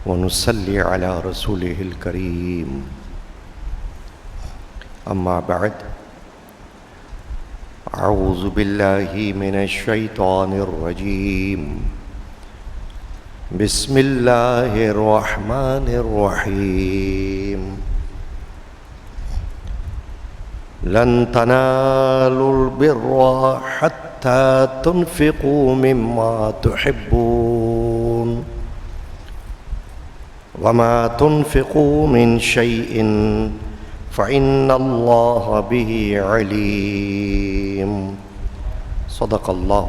ونصلي على رسوله الكريم. أما بعد، أعوذ بالله من الشيطان الرجيم. بسم الله الرحمن الرحيم. لن تنالوا البر حتى تنفقوا مما تحبون وما تنفقوا من شيء فإن الله به عليم. صدق الله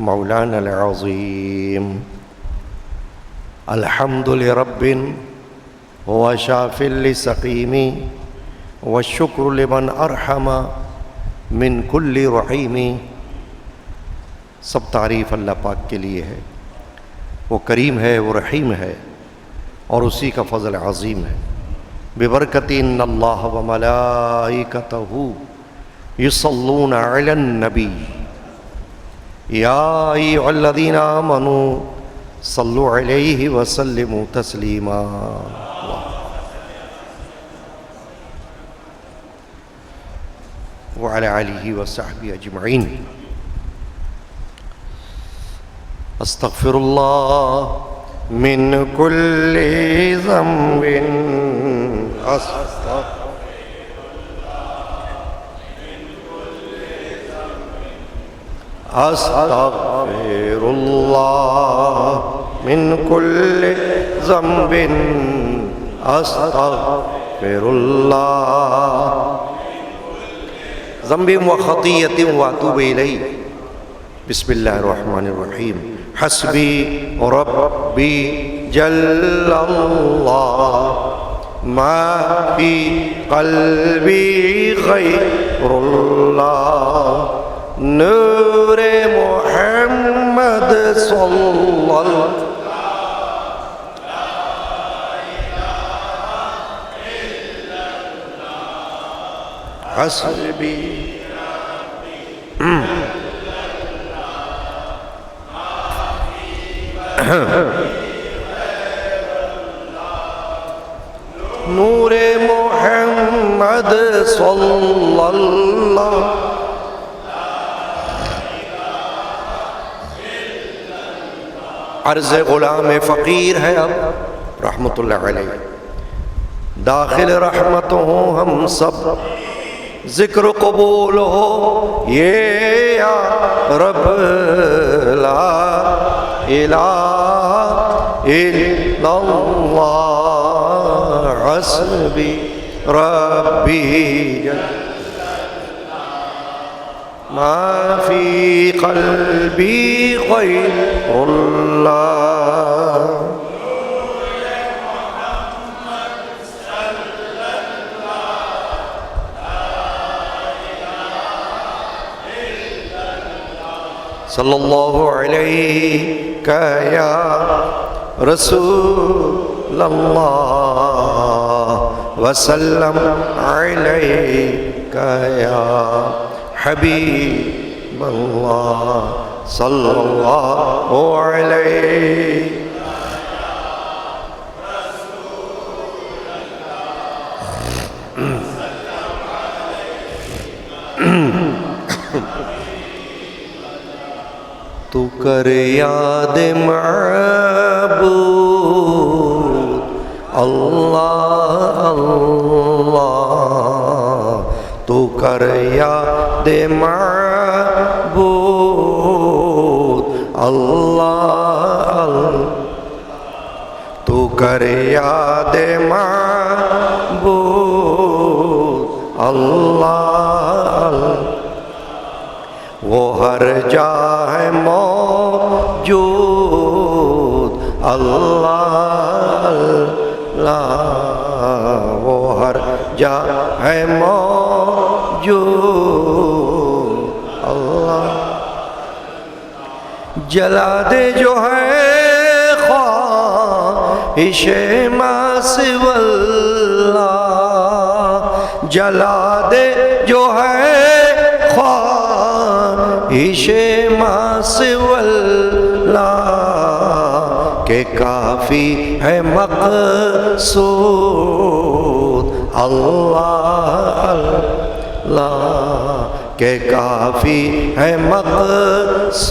مولانا العظيم. الحمد لرب هو شاف لسقيم والشکر لمن ارحم من کل رحیم. سب تعریف اللہ پاک کے لیے ہے. وہ کریم ہے، وہ رحیم ہے، اور اسی کا فضل عظیم ہے. ببرکت ان اللہ وملائکتہ یصلون علی النبی یا ایھا الذین آمنوا صلوا علیہ وسلموا تسلیما. وعلى آلہ وصحبہ اجمعین. استغفر اللہ من کل ذنب استغفر اللہ من کل ذنب استغفر اللہ ذنب و خطیۃ واتوب الیہ. بسم اللہ الرحمن الرحیم. حسبی ربی جل اللہ ما فی قلبی غیر اللہ نور محمد صلی اللہ. حسبی نور محمد صلی اللہ. عرض غلام فقیر ہے اب رحمت اللہ علیہ. داخل رحمت ہوں ہم سب، ذکر قبول ہو یہ یا رب. لا الہ الا اللہ حسبی ربی ما فی قلبی غیر اللہ. صلی اللہ علیہ یا رسول اللہ وسلم علیہ یا حبیب اللہ صلی اللہ علیہ. تو کر یاد معبود اللہ اللہ، تو کر یاد معبود اللہ اللہ، تو کر یاد معبود اللہ اللہ. وہ ہر جا ہے موجود اللہ اللہ، وہ ہر جا ہے موجود اللہ. جلا دے جو ہے خواہش ما سوی اللہ، جلا دے جو ہے خواہش ما سوی اللہ کہ کافی ہے مقصود اللہ اللہ کہ کافی ہے مقصود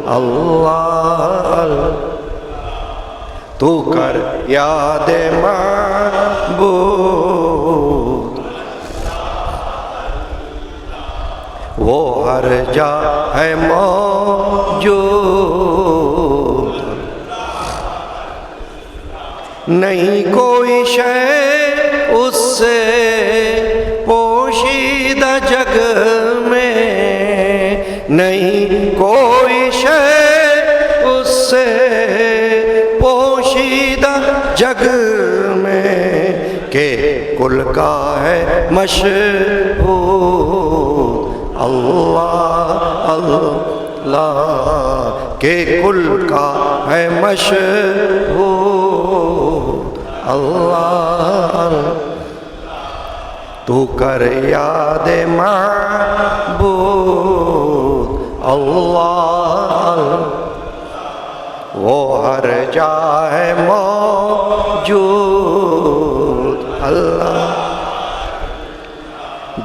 اللہ تو کر یاد معبود وہ ہر جا ہے موجود نہیں کوئی شے اس سے پوشیدہ جگ میں نہیں کوئی شے اس سے پوشیدہ جگ میں کہ کل کا ہے مشہور اللہ اللہ کہ کل کا ہے مشہور اللہ تو کر یاد معبود اللہ وہ ہر جا ہے موجود اللہ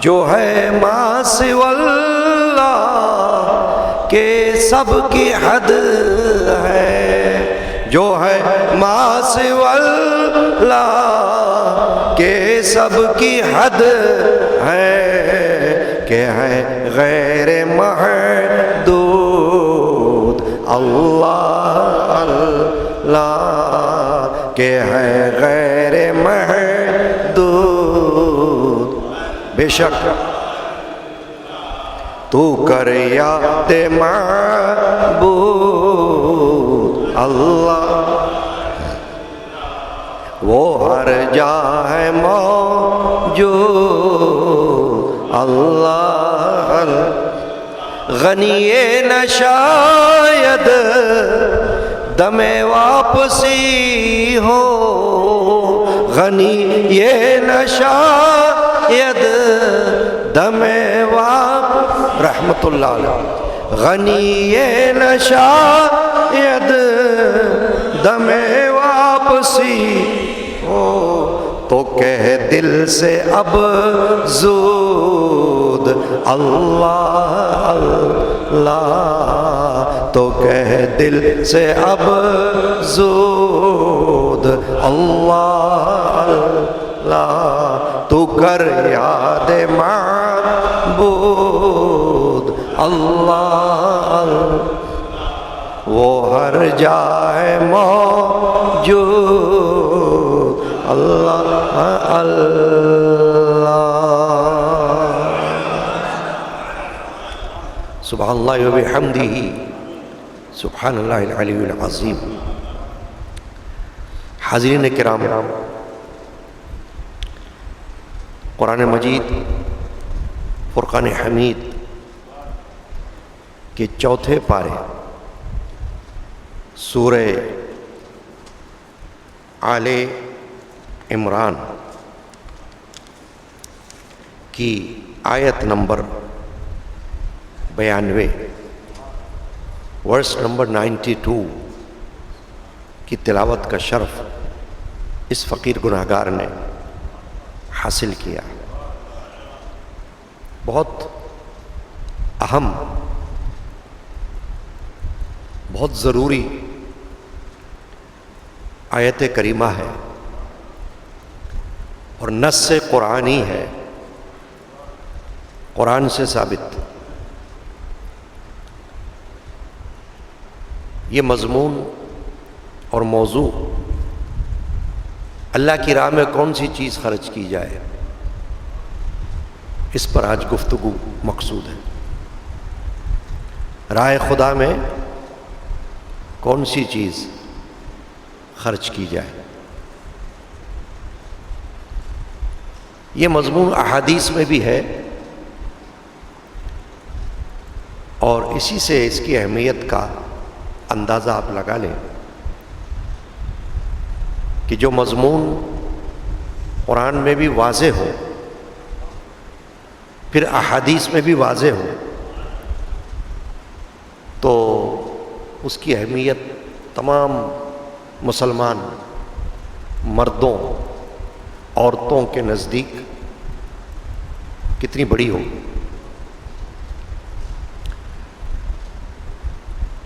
جو ہے ما سوی اللہ کہ سب کی حد ہے جو ہے ما سوی اللہ کہ سب کی حد ہے کہ ہے غیر محدود اللہ اللہ کہ ہے غیر محدود بے شک تو کر یاد معبود اللہ وہ ہر جا ہے موجود اللہ غنی نہ شاید دم واپسی ہو غنی یہ نہ شاید دم رحمت اللہ علیہ غنی یہ نہ شاید دم واپسی ہو تو کہہ دل سے اب زود اللہ اللہ تو کہہ دل سے اب زود اللہ اللہ تو کر یاد معبود اللہ وہ ہر جائے موجود اللہ اللہ سبحان اللہ و بحمدہ سبحان اللہ العلی العظیم حاضرین کرام قرآن مجید فرقان حمید کے چوتھے پارے سورہ آل عمران کی آیت نمبر 92 ورس نمبر 92 کی تلاوت کا شرف اس فقیر گناہگار نے حاصل کیا بہت اہم بہت ضروری آیت کریمہ ہے اور نص قرآنی ہے قرآن سے ثابت یہ مضمون اور موضوع اللہ کی راہ میں کون سی چیز خرچ کی جائے اس پر آج گفتگو مقصود ہے راہ خدا میں کون سی چیز خرچ کی جائے یہ مضمون احادیث میں بھی ہے اور اسی سے اس کی اہمیت کا اندازہ آپ لگا لیں کہ جو مضمون قرآن میں بھی واضح ہو پھر احادیث میں بھی واضح ہو تو اس کی اہمیت تمام مسلمان مردوں عورتوں کے نزدیک کتنی بڑی ہو.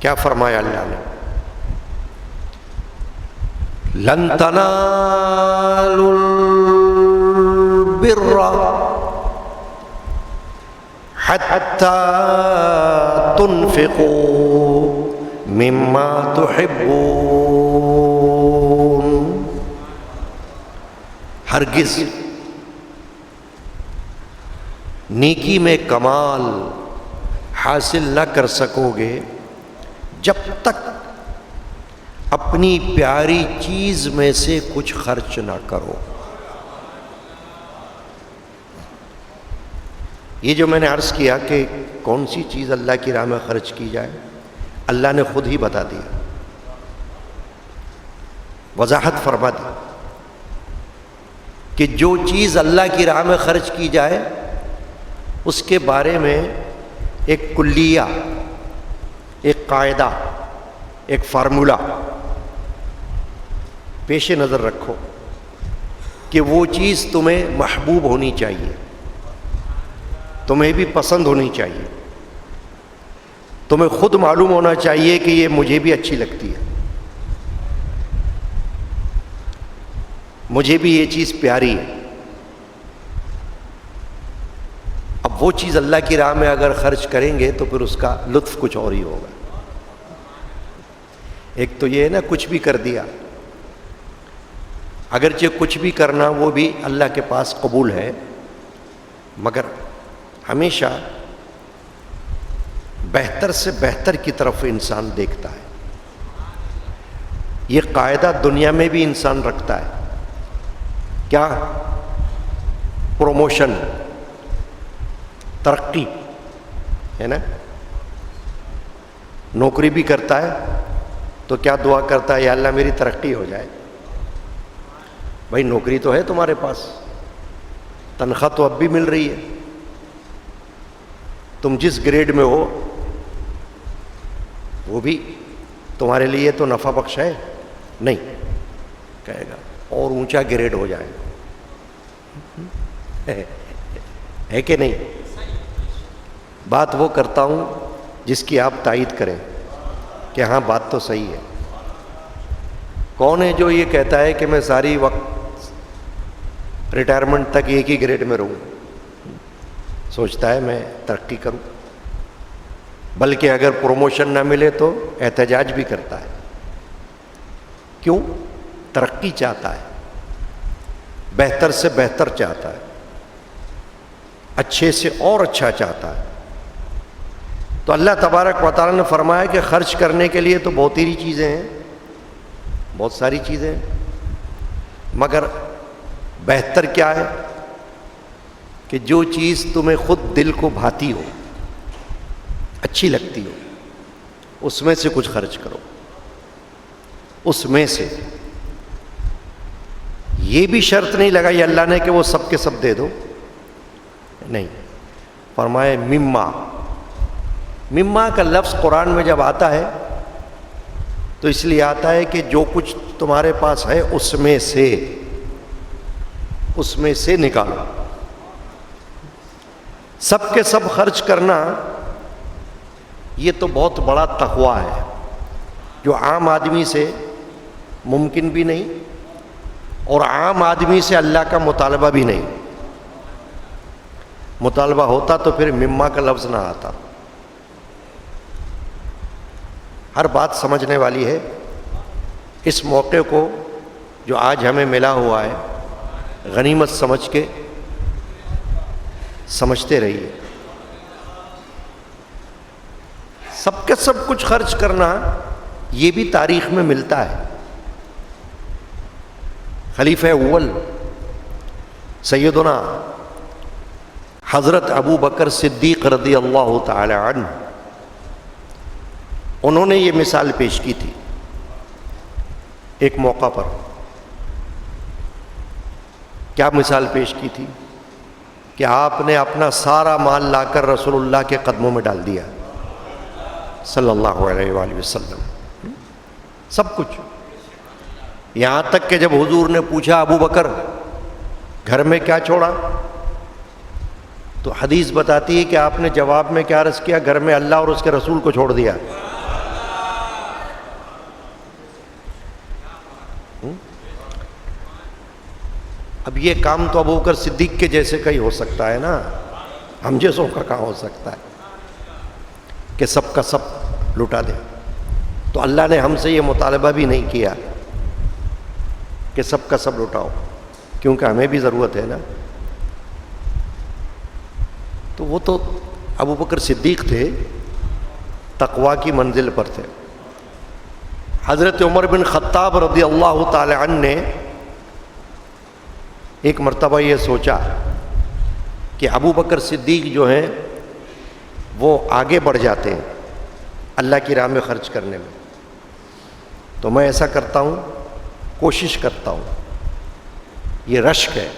کیا فرمایا اللہ نے؟ لن تنالوا البر حتى تنفقوا مما تحبون. ہرگز نیکی میں کمال حاصل نہ کر سکو گے جب تک اپنی پیاری چیز میں سے کچھ خرچ نہ کرو. یہ جو میں نے عرض کیا کہ کون سی چیز اللہ کی راہ میں خرچ کی جائے، اللہ نے خود ہی بتا دیا، وضاحت فرما دی کہ جو چیز اللہ کی راہ میں خرچ کی جائے اس کے بارے میں ایک کلیہ، ایک قاعدہ، ایک فارمولہ پیش نظر رکھو کہ وہ چیز تمہیں محبوب ہونی چاہیے، تمہیں بھی پسند ہونی چاہیے، تمہیں خود معلوم ہونا چاہیے کہ یہ مجھے بھی اچھی لگتی ہے، مجھے بھی یہ چیز پیاری ہے. اب وہ چیز اللہ کی راہ میں اگر خرچ کریں گے تو پھر اس کا لطف کچھ اور ہی ہوگا. ایک تو یہ ہے نا کچھ بھی کر دیا، اگرچہ کچھ بھی کرنا وہ بھی اللہ کے پاس قبول ہے، مگر ہمیشہ بہتر سے بہتر کی طرف انسان دیکھتا ہے. یہ قاعدہ دنیا میں بھی انسان رکھتا ہے. کیا؟ پروموشن، ترقی ہے نا. نوکری بھی کرتا ہے تو کیا دعا کرتا ہے؟ یا اللہ میری ترقی ہو جائے. بھائی نوکری تو ہے تمہارے پاس، تنخواہ تو اب بھی مل رہی ہے، تم جس گریڈ میں ہو وہ بھی تمہارے لیے تو نفع بخش ہے نہیں. کہے گا اور اونچا گریڈ ہو جائے، ہے کہ نہیں؟ بات وہ کرتا ہوں جس کی آپ تائید کریں کہ ہاں بات تو صحیح ہے. کون ہے جو یہ کہتا ہے کہ میں ساری وقت ریٹائرمنٹ تک ایک ہی گریڈ میں رہوں؟ سوچتا ہے میں ترقی کروں، بلکہ اگر پروموشن نہ ملے تو احتجاج بھی کرتا ہے. کیوں؟ ترقی چاہتا ہے، بہتر سے بہتر چاہتا ہے، اچھے سے اور اچھا چاہتا ہے. تو اللہ تبارک و تعالیٰ نے فرمایا کہ خرچ کرنے کے لیے تو بہت ہی چیزیں ہیں، بہت ساری چیزیں ہیں، مگر بہتر کیا ہے کہ جو چیز تمہیں خود دل کو بھاتی ہو، اچھی لگتی ہو، اس میں سے کچھ خرچ کرو. اس میں سے یہ بھی شرط نہیں لگائی اللہ نے کہ وہ سب کے سب دے دو، نہیں. فرمائے مما. مما کا لفظ قرآن میں جب آتا ہے تو اس لیے آتا ہے کہ جو کچھ تمہارے پاس ہے اس میں سے نکالو. سب کے سب خرچ کرنا یہ تو بہت بڑا تقویٰ ہے جو عام آدمی سے ممکن بھی نہیں اور عام آدمی سے اللہ کا مطالبہ بھی نہیں. مطالبہ ہوتا تو پھر مما کا لفظ نہ آتا. ہر بات سمجھنے والی ہے. اس موقع کو جو آج ہمیں ملا ہوا ہے غنیمت سمجھ کے سمجھتے رہیے. سب کے سب کچھ خرچ کرنا یہ بھی تاریخ میں ملتا ہے. خلیفہ اول سیدنا حضرت ابو بکر صدیق رضی اللہ تعالی عنہ، انہوں نے یہ مثال پیش کی تھی ایک موقع پر. کیا مثال پیش کی تھی؟ کہ آپ نے اپنا سارا مال لا کر رسول اللہ کے قدموں میں ڈال دیا صلی اللہ علیہ وآلہ وسلم. سب کچھ. یہاں تک کہ جب حضور نے پوچھا ابو بکر گھر میں کیا چھوڑا، تو حدیث بتاتی ہے کہ آپ نے جواب میں کیا عرض کیا؟ گھر میں اللہ اور اس کے رسول کو چھوڑ دیا. اب یہ کام تو ابو بکر صدیق کے جیسے کا ہی ہو سکتا ہے نا، ہم جیسوں کا کہاں ہو سکتا ہے کہ سب کا سب لٹا دے. تو اللہ نے ہم سے یہ مطالبہ بھی نہیں کیا کہ سب کا سب لٹاؤ، کیونکہ ہمیں بھی ضرورت ہے نا. تو وہ تو ابو بکر صدیق تھے، تقویٰ کی منزل پر تھے. حضرت عمر بن خطاب رضی اللہ تعالی عنہ نے ایک مرتبہ یہ سوچا کہ ابو بکر صدیق جو ہیں وہ آگے بڑھ جاتے ہیں اللہ کی راہ میں خرچ کرنے میں، تو میں ایسا کرتا ہوں، کوشش کرتا ہوں. یہ رشک ہے،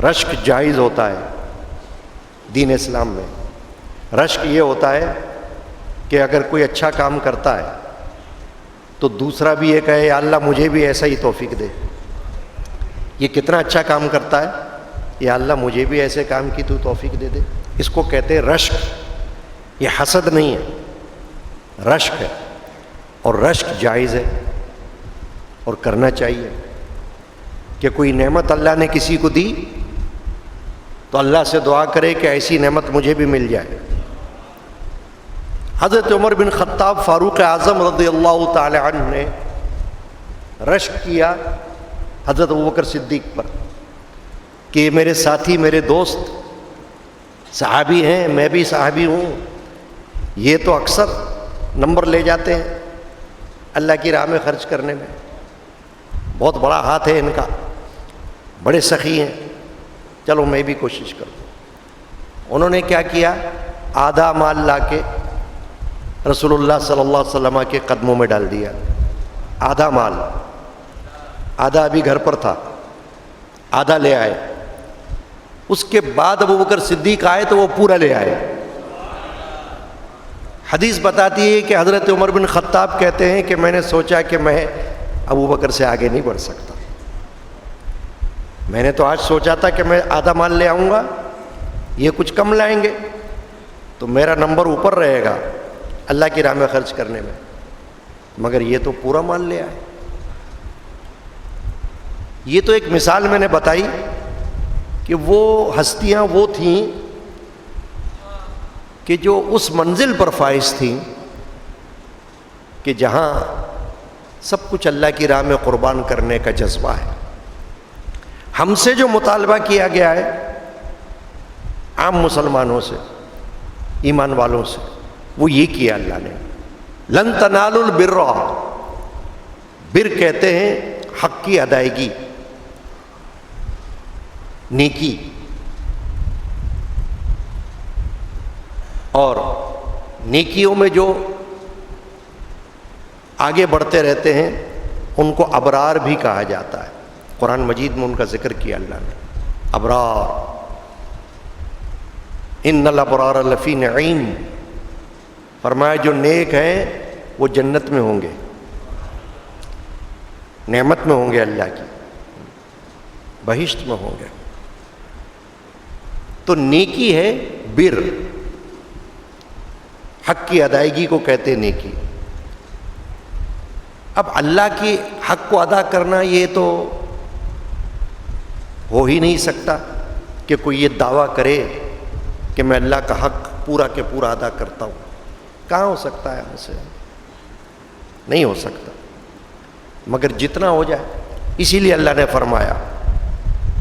رشک جائز ہوتا ہے دین اسلام میں. رشک یہ ہوتا ہے کہ اگر کوئی اچھا کام کرتا ہے تو دوسرا بھی یہ کہے یا اللہ مجھے بھی ایسا ہی توفیق دے. یہ کتنا اچھا کام کرتا ہے، یا اللہ مجھے بھی ایسے کام کی تو توفیق دے دے. اس کو کہتے ہیں رشک. یہ حسد نہیں ہے، رشک ہے. اور رشک جائز ہے اور کرنا چاہیے. کہ کوئی نعمت اللہ نے کسی کو دی تو اللہ سے دعا کرے کہ ایسی نعمت مجھے بھی مل جائے. حضرت عمر بن خطاب فاروق اعظم رضی اللہ تعالی عنہ نے رشک کیا حضرت ابوبکر صدیق پر کہ میرے ساتھی، میرے دوست صحابی ہیں، میں بھی صحابی ہوں، یہ تو اکثر نمبر لے جاتے ہیں اللہ کی راہ میں خرچ کرنے میں، بہت بڑا ہاتھ ہے ان کا، بڑے سخی ہیں، چلو میں بھی کوشش کروں. انہوں نے کیا کیا؟ آدھا مال لا کے رسول اللہ صلی اللہ علیہ وسلم کے قدموں میں ڈال دیا. آدھا مال، آدھا ابھی گھر پر تھا، آدھا لے آئے. اس کے بعد ابو بکر صدیق آئے تو وہ پورا لے آئے. حدیث بتاتی ہے کہ حضرت عمر بن خطاب کہتے ہیں کہ میں نے سوچا کہ میں ابو بکر سے آگے نہیں بڑھ سکتا. میں نے تو آج سوچا تھا کہ میں آدھا مال لے آؤں گا، یہ کچھ کم لائیں گے تو میرا نمبر اوپر رہے گا اللہ کی راہ میں خرچ کرنے میں، مگر یہ تو پورا مال لے آئے. یہ تو ایک مثال میں نے بتائی کہ وہ ہستیاں وہ تھیں کہ جو اس منزل پر فائز تھیں کہ جہاں سب کچھ اللہ کی راہ میں قربان کرنے کا جذبہ ہے. ہم سے جو مطالبہ کیا گیا ہے عام مسلمانوں سے، ایمان والوں سے، وہ یہ کیا اللہ نے، لن تنالوا البر، بر کہتے ہیں حق کی ادائیگی، نیکی. اور نیکیوں میں جو آگے بڑھتے رہتے ہیں ان کو ابرار بھی کہا جاتا ہے. قرآن مجید میں ان کا ذکر کیا اللہ نے، ابرار، ان الابرار لفی نعیم. فرمایا جو نیک ہیں وہ جنت میں ہوں گے، نعمت میں ہوں گے، اللہ کی بہشت میں ہوں گے. تو نیکی ہے بر، حق کی ادائیگی کو کہتے ہیں نیکی. اب اللہ کی حق کو ادا کرنا یہ تو ہو ہی نہیں سکتا کہ کوئی یہ دعویٰ کرے کہ میں اللہ کا حق پورا کے پورا ادا کرتا ہوں. کہاں ہو سکتا ہے ہم سے؟ نہیں ہو سکتا، مگر جتنا ہو جائے. اسی لیے اللہ نے فرمایا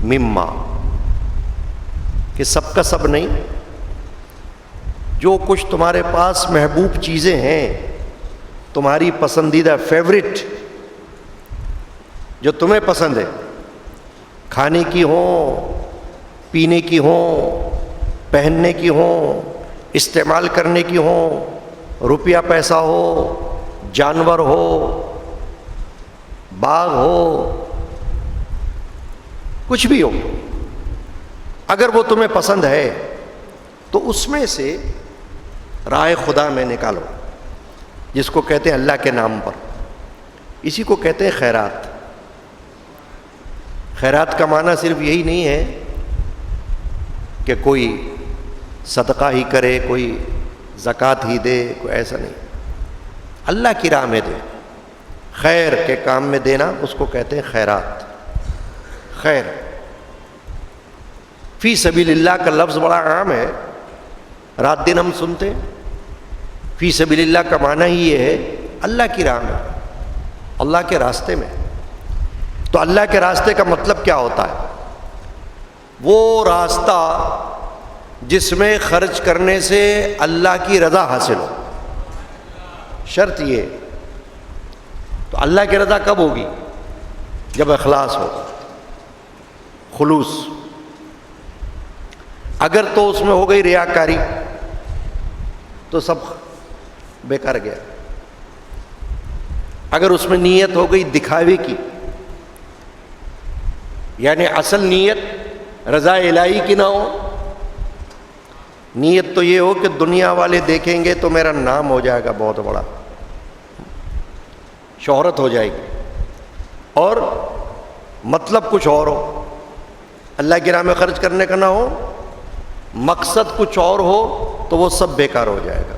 مما، کہ سب کا سب نہیں، جو کچھ تمہارے پاس محبوب چیزیں ہیں، تمہاری پسندیدہ فیوریٹ جو تمہیں پسند ہے، کھانے کی ہوں، پینے کی ہوں، پہننے کی ہوں، استعمال کرنے کی ہوں، روپیہ پیسہ ہو، جانور ہو، باغ ہو، کچھ بھی ہو، اگر وہ تمہیں پسند ہے تو اس میں سے راہ خدا میں نکالو، جس کو کہتے ہیں اللہ کے نام پر. اسی کو کہتے ہیں خیرات۔ خیرات کا معنی صرف یہی نہیں ہے کہ کوئی صدقہ ہی کرے، کوئی زکوٰۃ ہی دے، کوئی ایسا نہیں، اللہ کی راہ میں دے، خیر کے کام میں دینا، اس کو کہتے ہیں خیرات۔ خیر فی سبیل اللہ کا لفظ بڑا عام ہے، رات دن ہم سنتے ہیں۔ فی سبیل اللہ کا معنی ہی یہ ہے اللہ کی راہ میں، اللہ کے راستے میں۔ تو اللہ کے راستے کا مطلب کیا ہوتا ہے؟ وہ راستہ جس میں خرچ کرنے سے اللہ کی رضا حاصل ہو، شرط یہ۔ تو اللہ کی رضا کب ہوگی؟ جب اخلاص ہو، خلوص۔ اگر تو اس میں ہو گئی ریاکاری تو سب بیکار گیا۔ اگر اس میں نیت ہو گئی دکھاوے کی، یعنی اصل نیت رضا الہی کی نہ ہو، نیت تو یہ ہو کہ دنیا والے دیکھیں گے تو میرا نام ہو جائے گا بہت بڑا، شہرت ہو جائے گی، اور مطلب کچھ اور ہو، اللہ کی راہ میں خرچ کرنے کا نہ ہو، مقصد کچھ اور ہو، تو وہ سب بیکار ہو جائے گا۔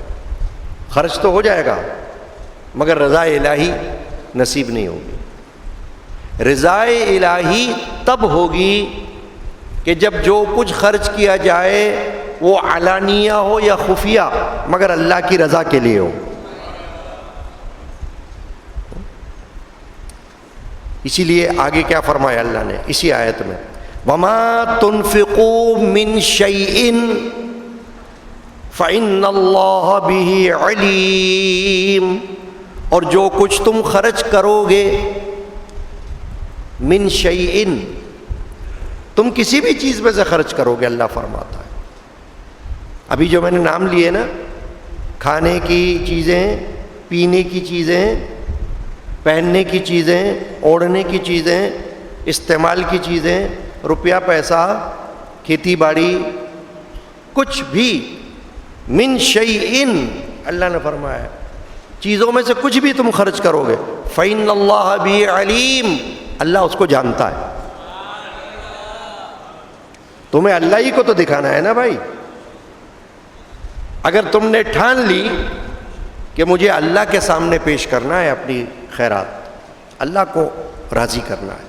خرچ تو ہو جائے گا مگر رضا الہی نصیب نہیں ہوگی۔ رضا الہی تب ہوگی کہ جب جو کچھ خرچ کیا جائے وہ علانیہ ہو یا خفیہ، مگر اللہ کی رضا کے لیے ہو۔ اسی لیے آگے کیا فرمایا اللہ نے اسی آیت میں، وَمَا تُنْفِقُوا مِنْ شَيْءٍ فَإِنَّ اللَّهَ بِهِ عَلِيمٌ، اور جو کچھ تم خرچ کرو گے، من شیئن، تم کسی بھی چیز میں سے خرچ کرو گے، اللہ فرماتا ہے۔ ابھی جو میں نے نام لیے نا، کھانے کی چیزیں، پینے کی چیزیں، پہننے کی چیزیں، اوڑھنے کی چیزیں، استعمال کی چیزیں، روپیہ پیسہ، کھیتی باڑی، کچھ بھی، من شیئن، اللہ نے فرمایا ہے چیزوں میں سے کچھ بھی تم خرچ کرو گے، فَإِنَّ اللَّهَ بِهِ عَلِيمٌ، اللہ اس کو جانتا ہے۔ تمہیں اللہ ہی کو تو دکھانا ہے نا بھائی۔ اگر تم نے ٹھان لی کہ مجھے اللہ کے سامنے پیش کرنا ہے اپنی خیرات، اللہ کو راضی کرنا ہے،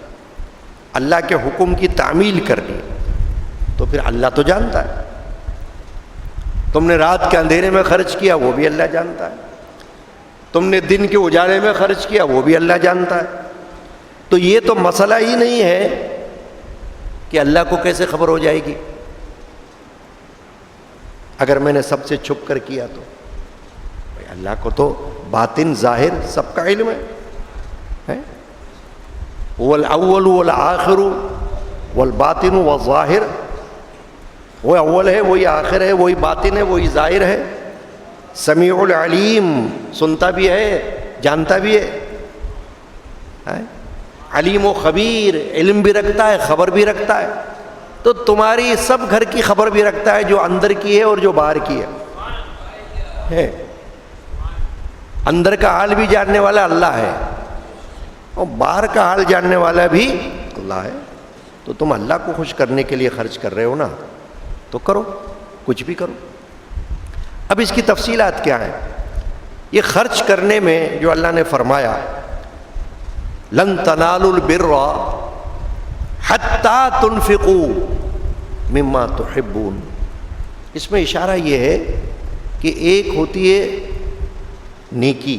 اللہ کے حکم کی تعمیل کرنی ہے، تو پھر اللہ تو جانتا ہے۔ تم نے رات کے اندھیرے میں خرچ کیا، وہ بھی اللہ جانتا ہے۔ تم نے دن کے اجالے میں خرچ کیا، وہ بھی اللہ جانتا ہے۔ تو یہ تو مسئلہ ہی نہیں ہے کہ اللہ کو کیسے خبر ہو جائے گی اگر میں نے سب سے چھپ کر کیا تو۔ اللہ کو تو باطن ظاہر سب کا علم ہے، والاول والآخر والباطن والظاہر، وہ اول ہے، وہی آخر ہے، وہی باطن ہے، وہی ظاہر ہے۔ سمیع العلیم، سنتا بھی ہے، جانتا بھی ہے، علیم و خبیر، علم بھی رکھتا ہے، خبر بھی رکھتا ہے۔ تو تمہاری سب گھر کی خبر بھی رکھتا ہے، جو اندر کی ہے اور جو باہر کی ہے۔ اندر کا حال بھی جاننے والا اللہ ہے اور باہر کا حال جاننے والا بھی اللہ ہے۔ تو تم اللہ کو خوش کرنے کے لیے خرچ کر رہے ہو نا، تو کرو، کچھ بھی کرو۔ اب اس کی تفصیلات کیا ہیں؟ یہ خرچ کرنے میں جو اللہ نے فرمایا، لن تنالوا البر حتی تنفقوا مما تحبون، اس میں اشارہ یہ ہے کہ ایک ہوتی ہے نیکی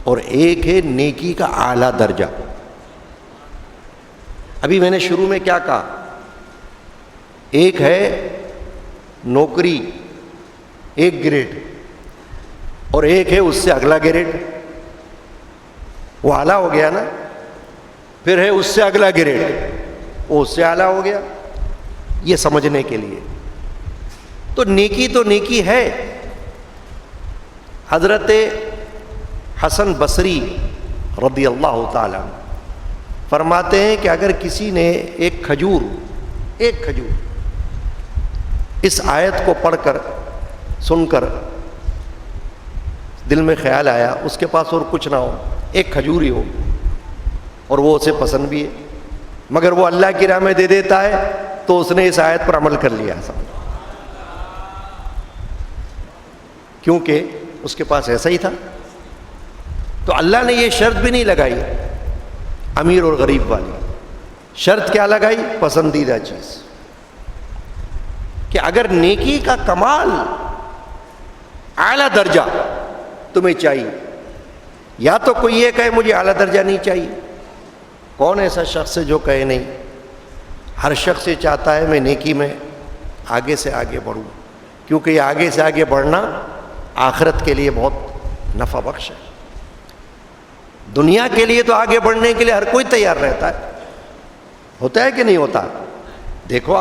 اور ایک ہے نیکی کا اعلیٰ درجہ۔ ابھی میں نے شروع میں کیا کہا؟ ایک ہے نوکری، ایک گریڈ، اور ایک ہے اس سے اگلا گریڈ، وہ اعلیٰ ہو گیا نا۔ پھر ہے اس سے اگلا گریڈ، وہ اس سے اعلیٰ ہو گیا۔ یہ سمجھنے کے لیے تو نیکی ہے۔ حضرت حسن بصری رضی اللہ تعالیٰ فرماتے ہیں کہ اگر کسی نے ایک کھجور اس آیت کو پڑھ کر، سن کر دل میں خیال آیا، اس کے پاس اور کچھ نہ ہو، ایک کھجور ہی ہو، اور وہ اسے پسند بھی ہے، مگر وہ اللہ کی راہ میں دے دیتا ہے تو اس نے اس آیت پر عمل کر لیا، کیونکہ اس کے پاس ایسا ہی تھا۔ تو اللہ نے یہ شرط بھی نہیں لگائی امیر اور غریب والی، شرط کیا لگائی؟ پسندیدہ چیز، کہ اگر نیکی کا کمال اعلیٰ درجہ تمہیں چاہیے، یا تو کوئی یہ کہے مجھے اعلیٰ درجہ نہیں چاہیے، کون ایسا شخص ہے جو کہے نہیں؟ ہر شخص یہ چاہتا ہے میں نیکی میں آگے سے آگے بڑھوں، کیونکہ یہ آگے سے آگے بڑھنا آخرت کے لیے بہت نفع بخش ہے۔ دنیا کے لیے تو آگے بڑھنے کے لیے ہر کوئی تیار رہتا ہے، ہوتا ہے کہ نہیں ہوتا؟ دیکھو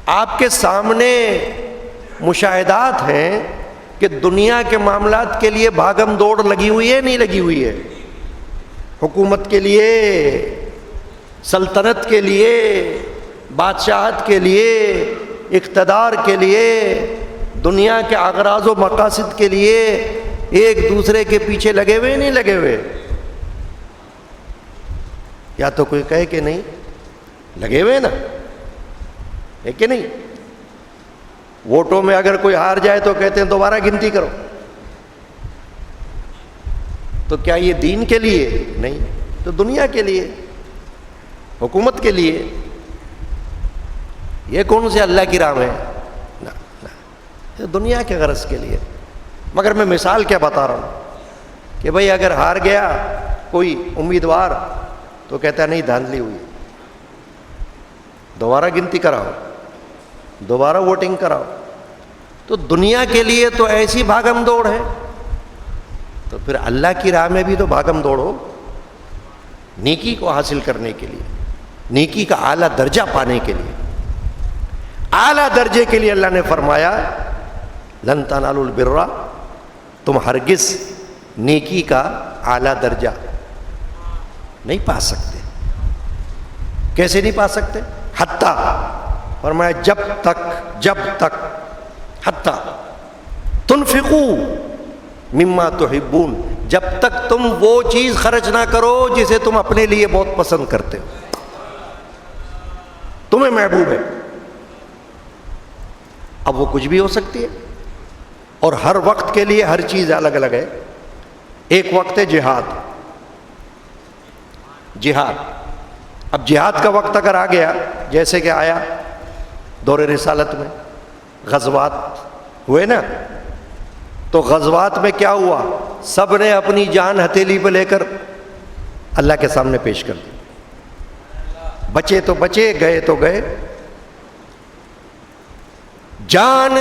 آپ کے سامنے مشاہدات ہیں کہ دنیا کے معاملات کے لیے بھاگم دوڑ لگی ہوئی ہے، نہیں لگی ہوئی ہے؟ حکومت کے لیے، سلطنت کے لیے، بادشاہت کے لیے، اقتدار کے لیے، دنیا کے اغراض و مقاصد کے لیے ایک دوسرے کے پیچھے لگے ہوئے نہیں لگے ہوئے؟ یا تو کوئی کہے کہ نہیں لگے ہوئے نا، ہے کہ نہیں؟ ووٹوں میں اگر کوئی ہار جائے تو کہتے ہیں دوبارہ گنتی کرو۔ تو کیا یہ دین کے لیے؟ نہیں، تو دنیا کے لیے، حکومت کے لیے۔ یہ کون سے اللہ کی راہ ہے؟ نہ، دنیا کے غرض کے لیے۔ مگر میں مثال کیا بتا رہا ہوں کہ بھئی اگر ہار گیا کوئی امیدوار تو کہتا ہے نہیں دھاندلی ہوئی، دوبارہ گنتی کراؤ، دوبارہ ووٹنگ کراؤ۔ تو دنیا کے لیے تو ایسی بھاگم دوڑ ہے، تو پھر اللہ کی راہ میں بھی تو بھاگم دوڑ ہو، نیکی کو حاصل کرنے کے لیے، نیکی کا اعلیٰ درجہ پانے کے لیے۔ اعلیٰ درجے کے لیے اللہ نے فرمایا لن تنالوا البر، تم ہرگز نیکی کا اعلیٰ درجہ نہیں پا سکتے۔ کیسے نہیں پا سکتے؟ حتیٰ، فرمایا جب تک حتیٰ تنفقوا مما تحبون، جب تک تم وہ چیز خرچ نہ کرو جسے تم اپنے لیے بہت پسند کرتے ہو، تمہیں محبوب ہے۔ اب وہ کچھ بھی ہو سکتی ہے، اور ہر وقت کے لیے ہر چیز الگ الگ ہے۔ ایک وقت ہے جہاد، اب جہاد کا وقت اگر آ گیا، جیسے کہ آیا دور رسالت میں غزوات ہوئے نا، تو غزوات میں کیا ہوا؟ سب نے اپنی جان ہتھیلی پہ لے کر اللہ کے سامنے پیش کر دی، بچے تو بچے، گئے تو گئے۔ جان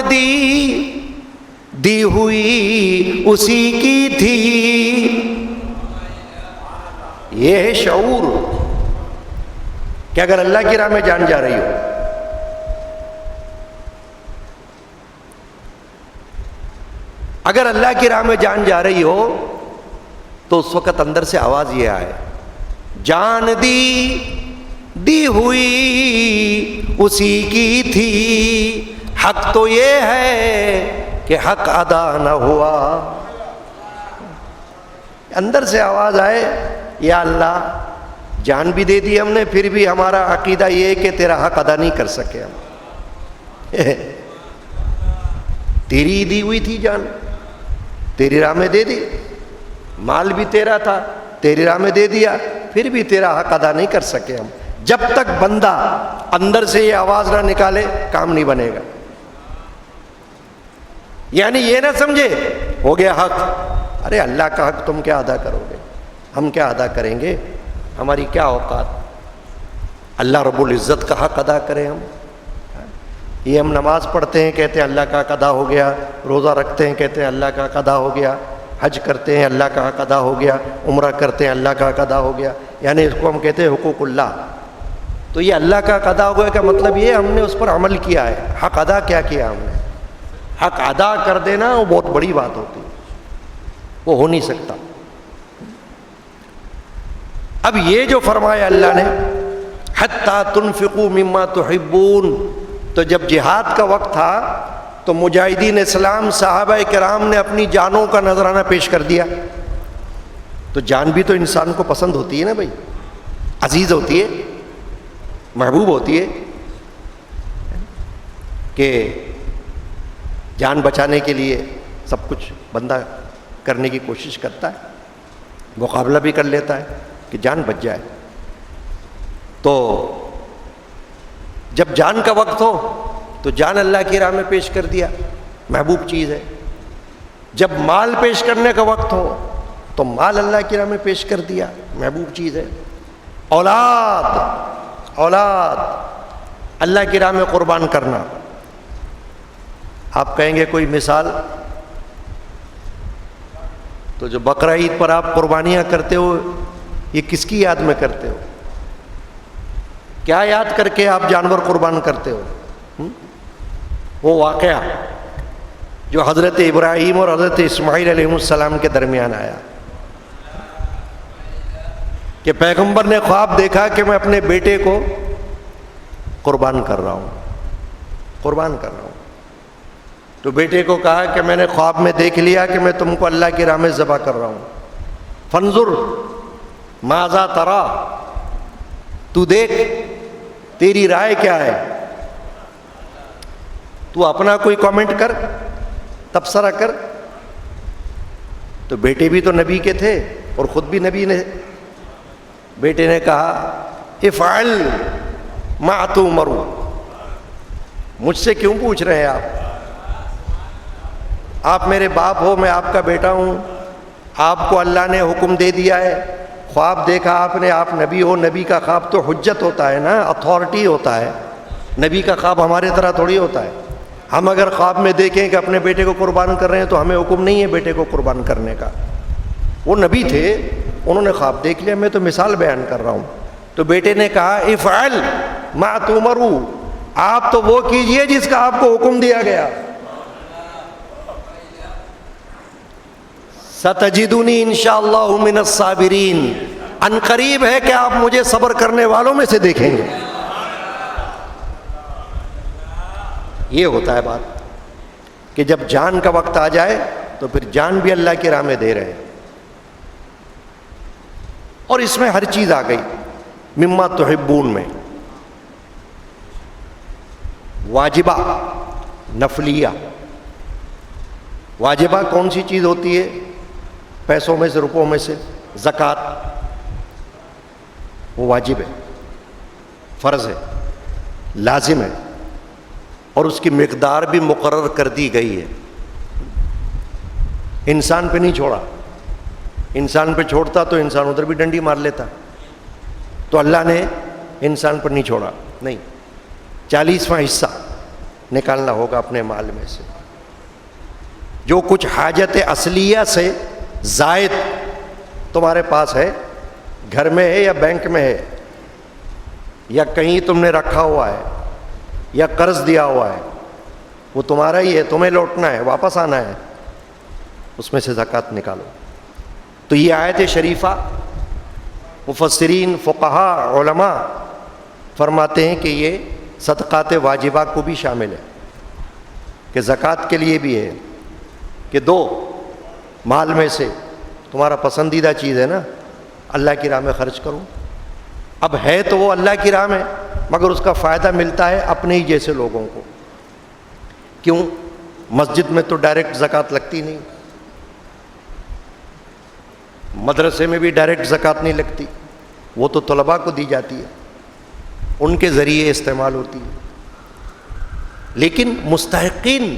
دی ہوئی اسی کی تھی، یہ ہے شعور کہ اگر اللہ کی راہ میں جان جا رہی ہو، اگر اللہ کی راہ میں جان جا رہی ہو تو اس وقت اندر سے آواز یہ آئے جان دی ہوئی اسی کی تھی، حق تو یہ ہے کہ حق ادا نہ ہوا۔ اندر سے آواز آئے یا اللہ جان بھی دے دی ہم نے، پھر بھی ہمارا عقیدہ یہ ہے کہ تیرا حق ادا نہیں کر سکے ہم۔ تیری دی ہوئی تھی جان، تیری راہ میں دے دی، مال بھی تیرا تھا، تیری راہ میں دے دیا، پھر بھی تیرا حق ادا نہیں کر سکے ہم۔ جب تک بندہ اندر سے یہ آواز نہ نکالے کام نہیں بنے گا۔ یعنی یہ نہ سمجھے ہو گیا حق، ارے اللہ کا حق تم کیا ادا کرو گے، ہم کیا ادا کریں گے، ہماری کیا اوقات، اللہ رب العزت کا حق ادا کریں ہم۔ یہ ہم نماز پڑھتے ہیں کہتے ہیں اللہ کا حق ادا ہو گیا، روزہ رکھتے ہیں کہتے ہیں اللہ کا حق ادا ہو گیا، حج کرتے ہیں اللہ کا حق ادا ہو گیا، عمرہ کرتے ہیں اللہ کا حق ادا ہو گیا، یعنی اس کو ہم کہتے ہیں حقوق اللہ۔ تو یہ اللہ کا حق ادا ہو گیا کا مطلب یہ ہم نے اس پر عمل کیا ہے، حق ادا کیا کیا ہم نے۔ حق ادا کر دینا وہ بہت بڑی بات ہوتی ہے، وہ ہو نہیں سکتا۔ اب یہ جو فرمایا اللہ نے حتیٰ تنفقوا مما تحبون، تو جب جہاد کا وقت تھا تو مجاہدین اسلام صحابہ کرام نے اپنی جانوں کا نذرانہ پیش کر دیا تو جان بھی تو انسان کو پسند ہوتی ہے نا بھائی، عزیز ہوتی ہے، محبوب ہوتی ہے، کہ جان بچانے کے لیے سب کچھ بندہ کرنے کی کوشش کرتا ہے، مقابلہ بھی کر لیتا ہے کہ جان بچ جائے۔ تو جب جان کا وقت ہو تو جان اللہ کی راہ میں پیش کر دیا، محبوب چیز ہے۔ جب مال پیش کرنے کا وقت ہو تو مال اللہ کی راہ میں پیش کر دیا، محبوب چیز ہے۔ اولاد اللہ کی راہ میں قربان کرنا، آپ کہیں گے کوئی مثال؟ تو جو بقرہ عید پر آپ قربانیاں کرتے ہو، یہ کس کی یاد میں کرتے ہو؟ کیا یاد کر کے آپ جانور قربان کرتے ہو؟ وہ واقعہ جو حضرت ابراہیم اور حضرت اسماعیل علیہ السلام کے درمیان آیا، کہ پیغمبر نے خواب دیکھا کہ میں اپنے بیٹے کو قربان کر رہا ہوں، تو بیٹے کو کہا کہ میں نے خواب میں دیکھ لیا کہ میں تم کو اللہ کی راہ میں ذبح کر رہا ہوں، فانظر ماذا ترا، تو دیکھ تیری رائے کیا ہے، تو اپنا کوئی کامنٹ کر، تبصرہ کر۔ تو بیٹے بھی تو نبی کے تھے اور خود بھی نبی نے، بیٹے نے کہا افعل ما تؤمر، مجھ سے کیوں پوچھ رہے ہیں آپ میرے باپ ہو، میں آپ کا بیٹا ہوں، آپ کو اللہ نے حکم دے دیا ہے، خواب دیکھا آپ نے، آپ نبی ہو، نبی کا خواب تو حجت ہوتا ہے نا، اتھارٹی ہوتا ہے، نبی کا خواب ہمارے طرح تھوڑی ہوتا ہے۔ ہم اگر خواب میں دیکھیں کہ اپنے بیٹے کو قربان کر رہے ہیں تو ہمیں حکم نہیں ہے بیٹے کو قربان کرنے کا، وہ نبی تھے، انہوں نے خواب دیکھ لیا، میں تو مثال بیان کر رہا ہوں۔ تو بیٹے نے کہا افعل ما تؤمر، آپ تو وہ کیجئے جس کا آپ کو حکم دیا گیا، ستجدونی انشاءاللہ من الصابرین، ان قریب ہے کہ آپ مجھے صبر کرنے والوں میں سے دیکھیں گے۔ یہ ہوتا ہے بات کہ جب جان کا وقت آ جائے تو پھر جان بھی اللہ کی راہ میں دے رہے ہیں، اور اس میں ہر چیز آ گئی، مما تحبون میں واجبہ نفلیہ۔ واجبہ کون سی چیز ہوتی ہے؟ پیسوں میں سے، روپوں میں سے زکوٰۃ، وہ واجب ہے، فرض ہے، لازم ہے، اور اس کی مقدار بھی مقرر کر دی گئی ہے۔ انسان پہ نہیں چھوڑا، انسان پہ چھوڑتا تو انسان ادھر بھی ڈنڈی مار لیتا، تو اللہ نے انسان پر نہیں چھوڑا، نہیں، 40واں حصہ نکالنا ہوگا اپنے مال میں سے۔ جو کچھ حاجت اصلیہ سے زائد تمہارے پاس ہے، گھر میں ہے یا بینک میں ہے یا کہیں تم نے رکھا ہوا ہے یا قرض دیا ہوا ہے، وہ تمہارا ہی ہے، تمہیں لوٹنا ہے، واپس آنا ہے، اس میں سے زکوٰۃ نکالو۔ تو یہ آیت شریفہ مفسرین، فقہاء، علماء فرماتے ہیں کہ یہ صدقات واجبہ کو بھی شامل ہے، کہ زکوٰۃ کے لیے بھی ہے کہ دو مال میں سے تمہارا پسندیدہ چیز ہے نا، اللہ کی راہ میں خرچ کرو۔ اب ہے تو وہ اللہ کی راہ میں، مگر اس کا فائدہ ملتا ہے اپنے ہی جیسے لوگوں کو۔ کیوں؟ مسجد میں تو ڈائریکٹ زکوٰۃ لگتی نہیں، مدرسے میں بھی ڈائریکٹ زکوٰۃ نہیں لگتی، وہ تو طلباء کو دی جاتی ہے، ان کے ذریعے استعمال ہوتی ہے۔ لیکن مستحقین،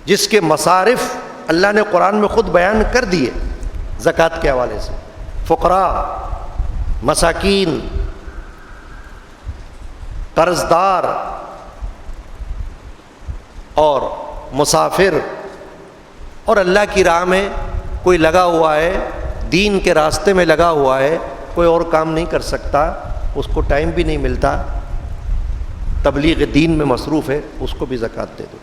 جس کے مصارف اللہ نے قرآن میں خود بیان کر دیے زکوٰۃ کے حوالے سے، فقراء، مساکین، قرض دار اور مسافر، اور اللہ کی راہ میں کوئی لگا ہوا ہے، دین کے راستے میں لگا ہوا ہے، کوئی اور کام نہیں کر سکتا، اس کو ٹائم بھی نہیں ملتا، تبلیغ دین میں مصروف ہے، اس کو بھی زکوٰۃ دے دو۔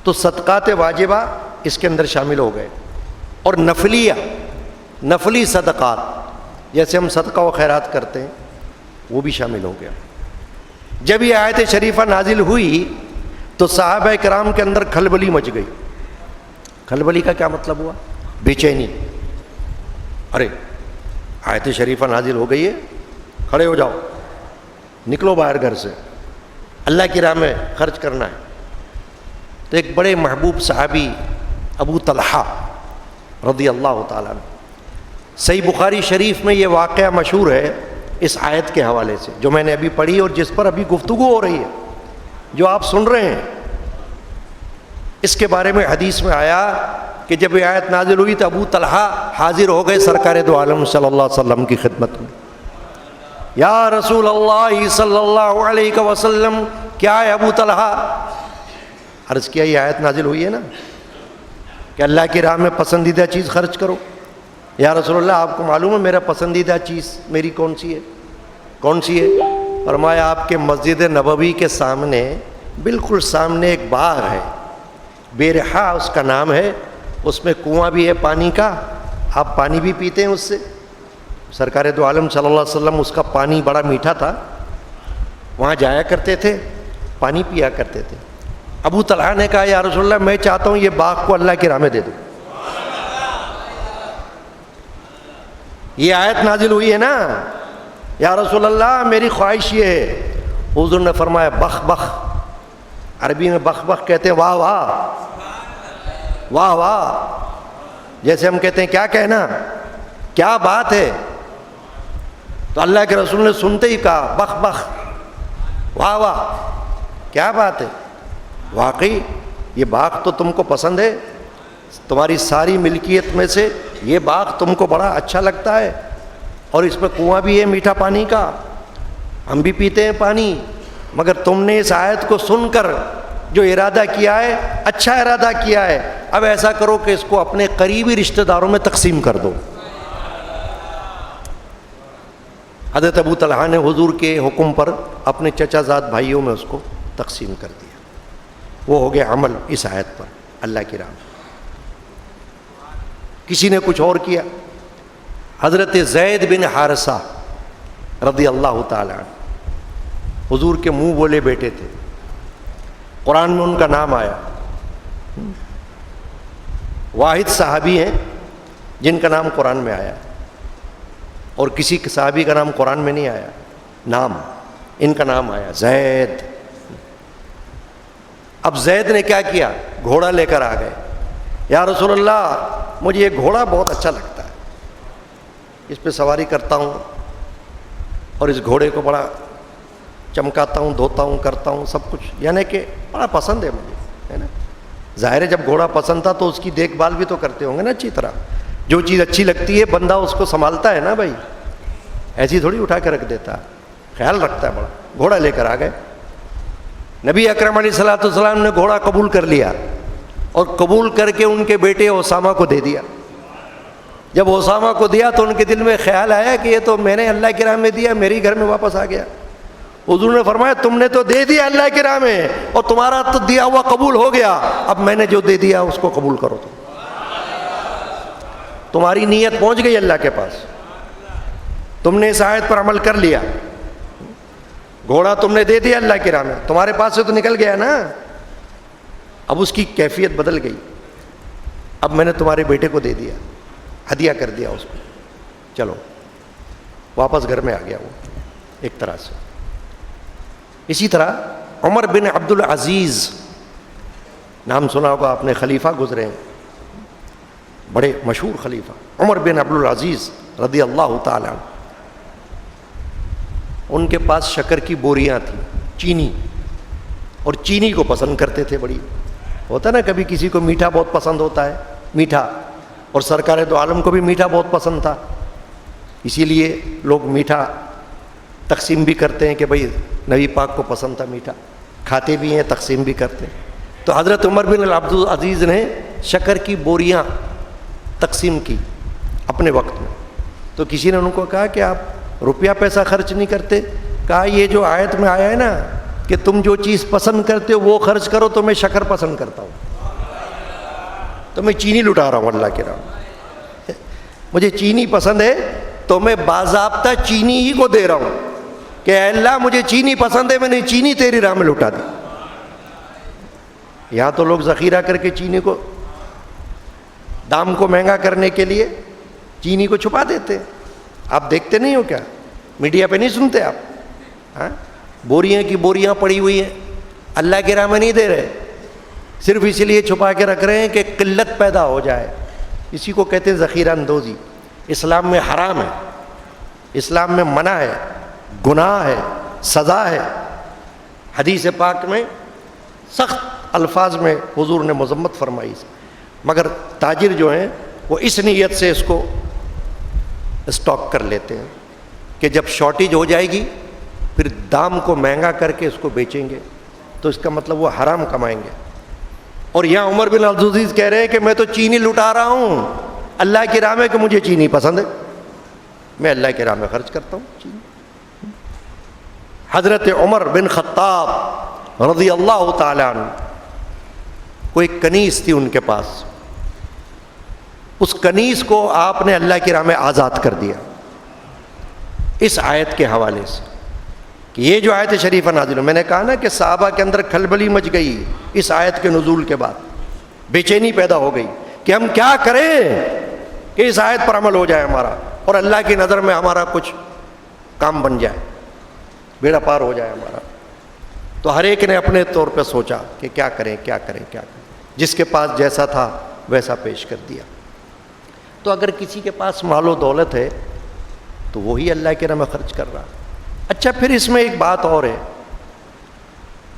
تو صدقات واجبہ اس کے اندر شامل ہو گئے، اور نفلیہ، نفلی صدقات جیسے ہم صدقہ و خیرات کرتے ہیں وہ بھی شامل ہو گیا۔ جب یہ آیت شریفہ نازل ہوئی تو صحابہ کرام کے اندر کھلبلی مچ گئی۔ کھلبلی کا کیا مطلب ہوا؟ بے چینی. ارے آیت شریفہ نازل ہو گئی ہے, کھڑے ہو جاؤ, نکلو باہر گھر سے, اللہ کی راہ میں خرچ کرنا ہے. تو ایک بڑے محبوب صحابی ابو طلحہ رضی اللہ تعالیٰ عنہ, صحیح بخاری شریف میں یہ واقعہ مشہور ہے اس آیت کے حوالے سے جو میں نے ابھی پڑھی اور جس پر ابھی گفتگو ہو رہی ہے, جو آپ سن رہے ہیں. اس کے بارے میں حدیث میں آیا کہ جب یہ آیت نازل ہوئی تو ابو طلحہ حاضر ہو گئے سرکار دو عالم صلی اللہ علیہ وسلم کی خدمت میں. یا رسول اللہ صلی اللہ علیہ وسلم, کیا ہے ابو طلحہ؟ عرض کیا یہ آیت نازل ہوئی ہے نا کہ اللہ کی راہ میں پسندیدہ چیز خرچ کرو. یا رسول اللہ آپ کو معلوم ہے میرا پسندیدہ چیز میری کون سی ہے؟ کون سی ہے؟ فرمایا آپ کے مسجد نبوی کے سامنے, بالکل سامنے ایک باغ ہے, بیرحا اس کا نام ہے, اس میں کنواں بھی ہے پانی کا, آپ پانی بھی پیتے ہیں اس سے. سرکار دو عالم صلی اللہ علیہ وسلم اس کا پانی بڑا میٹھا تھا, وہاں جایا کرتے تھے, پانی پیا کرتے تھے. ابو طلحہ نے کہا یا رسول اللہ میں چاہتا ہوں یہ باغ کو اللہ کی راہ میں دے دوں. یہ آیت نازل ہوئی ہے نا, یا رسول اللہ میری خواہش یہ ہے. حضور نے فرمایا بخ بخ, عربی میں بخ بخ کہتے ہیں واہ واہ, واہ واہ, جیسے ہم کہتے ہیں کیا کہنا, کیا بات ہے. تو اللہ کے رسول نے سنتے ہی کہا بخ بخ, واہ واہ, کیا بات ہے. واقعی یہ باغ تو تم کو پسند ہے, تمہاری ساری ملکیت میں سے یہ باغ تم کو بڑا اچھا لگتا ہے, اور اس میں کنواں بھی ہے میٹھا پانی کا, ہم بھی پیتے ہیں پانی, مگر تم نے اس آیت کو سن کر جو ارادہ کیا ہے اچھا ارادہ کیا ہے, اب ایسا کرو کہ اس کو اپنے قریبی رشتہ داروں میں تقسیم کر دو. حضرت ابو طلحہ نے حضور کے حکم پر اپنے چچا زاد بھائیوں میں اس کو تقسیم کر دیا. وہ ہو گیا عمل اس آیت پر اللہ کی راہ میں. کسی نے کچھ اور کیا. حضرت زید بن حارثہ رضی اللہ تعالی عنہ حضور کے منہ بولے بیٹے تھے, قرآن میں ان کا نام آیا. واحد صحابی ہیں جن کا نام قرآن میں آیا, اور کسی صحابی کا نام قرآن میں نہیں آیا. نام ان کا نام آیا زید. اب زید نے کیا کیا, گھوڑا لے کر آ گئے. یا رسول اللہ مجھے یہ گھوڑا بہت اچھا لگتا ہے, اس پہ سواری کرتا ہوں اور اس گھوڑے کو بڑا چمکاتا ہوں, دھوتا ہوں, کرتا ہوں سب کچھ, یعنی کہ بڑا پسند ہے مجھے, ہے نا. ظاہر ہے جب گھوڑا پسند تھا تو اس کی دیکھ بھال بھی تو کرتے ہوں گے نا اچھی طرح. جو چیز اچھی لگتی ہے بندہ اس کو سنبھالتا ہے نا بھائی, ایسی تھوڑی اٹھا کے رکھ دیتا, خیال رکھتا ہے بڑا. گھوڑا لے کر آ گئے. نبی اکرم علیہ الصلوۃ والسلام نے گھوڑا قبول کر لیا اور قبول کر کے ان کے بیٹے اسامہ کو دے دیا. جب اسامہ کو دیا تو ان کے دل میں خیال آیا کہ یہ تو میں نے اللہ کی راہ میں دیا, میرے گھر میں واپس آ گیا. حضور نے فرمایا تم نے تو دے دیا اللہ کی راہ میں اور تمہارا تو دیا ہوا قبول ہو گیا, اب میں نے جو دے دیا اس کو قبول کرو. تمہاری نیت پہنچ گئی اللہ کے پاس, تم نے اس آیت پر عمل کر لیا. گھوڑا تم نے دے دیا اللہ کی راہ میں, تمہارے پاس سے تو نکل گیا نا, اب اس کی کیفیت بدل گئی. اب میں نے تمہارے بیٹے کو دے دیا, ہدیہ کر دیا اس کو, چلو واپس گھر میں آ گیا وہ ایک طرح سے. اسی طرح عمر بن عبد العزیز, نام سنا ہوگا آپ نے, خلیفہ گزرے ہیں, بڑے مشہور خلیفہ عمر بن عبد العزیز رضی اللہ تعالی عنہ. ان کے پاس شکر کی بوریاں تھیں, چینی, اور چینی کو پسند کرتے تھے. بڑی ہوتا نا کبھی کسی کو میٹھا بہت پسند ہوتا ہے, میٹھا, اور سرکار دو عالم کو بھی میٹھا بہت پسند تھا, اسی لیے لوگ میٹھا تقسیم بھی کرتے ہیں کہ بھئی نبی پاک کو پسند تھا میٹھا, کھاتے بھی ہیں تقسیم بھی کرتے ہیں. تو حضرت عمر بن عبد العزیز نے شکر کی بوریاں تقسیم کی اپنے وقت میں. تو کسی نے ان کو کہا کہ آپ روپیہ پیسہ خرچ نہیں کرتے. کہا یہ جو آیت میں آیا ہے نا کہ تم جو چیز پسند کرتے ہو وہ خرچ کرو, تو میں شکر پسند کرتا ہوں, تو میں چینی لٹا رہا ہوں اللہ کے راہ میں. مجھے چینی پسند ہے تو میں باضابطہ چینی ہی کو دے رہا ہوں کہ اے اللہ مجھے چینی پسند ہے, میں نے چینی تیری راہ میں لٹا دی. یہاں تو لوگ ذخیرہ کر کے چینی کو دام کو مہنگا کرنے کے لیے چینی کو چھپا دیتے ہیں. آپ دیکھتے نہیں ہو کیا؟ میڈیا پہ نہیں سنتے آپ؟ ہاں، بوریاں کی بوریاں پڑی ہوئی ہیں، اللہ کی راہ میں نہیں دے رہے، صرف اسی لیے چھپا کے رکھ رہے ہیں کہ قلت پیدا ہو جائے. اسی کو کہتے ہیں ذخیرہ اندوزی. اسلام میں حرام ہے، اسلام میں منع ہے، گناہ ہے، سزا ہے. حدیث پاک میں سخت الفاظ میں حضور نے مذمت فرمائی. مگر تاجر جو ہیں وہ اس نیت سے اس کو اسٹاک کر لیتے ہیں کہ جب شارٹیج ہو جائے گی پھر دام کو مہنگا کر کے اس کو بیچیں گے، تو اس کا مطلب وہ حرام کمائیں گے. اور یہاں عمر بن عبدالعزیز کہہ رہے ہیں کہ میں تو چینی لٹا رہا ہوں اللہ کی راہ میں، کہ مجھے چینی پسند ہے، میں اللہ کی راہ میں خرچ کرتا ہوں چینی. حضرت عمر بن خطاب رضی اللہ تعالی عنہ کوئی کنیز تھی ان کے پاس، اس کنیز کو آپ نے اللہ کی راہ میں آزاد کر دیا اس آیت کے حوالے سے کہ یہ جو آیت شریفہ نازل ہو. میں نے کہا نا کہ صحابہ کے اندر کھلبلی مچ گئی اس آیت کے نزول کے بعد، بے چینی پیدا ہو گئی کہ ہم کیا کریں کہ اس آیت پر عمل ہو جائے ہمارا، اور اللہ کی نظر میں ہمارا کچھ کام بن جائے، بیڑا پار ہو جائے ہمارا. تو ہر ایک نے اپنے طور پہ سوچا کہ کیا کریں کیا کریں کیا کریں. جس کے پاس جیسا تھا ویسا پیش کر دیا. تو اگر کسی کے پاس مال و دولت ہے تو وہی اللہ کے راہ میں خرچ کر رہا. اچھا، پھر اس میں ایک بات اور ہے،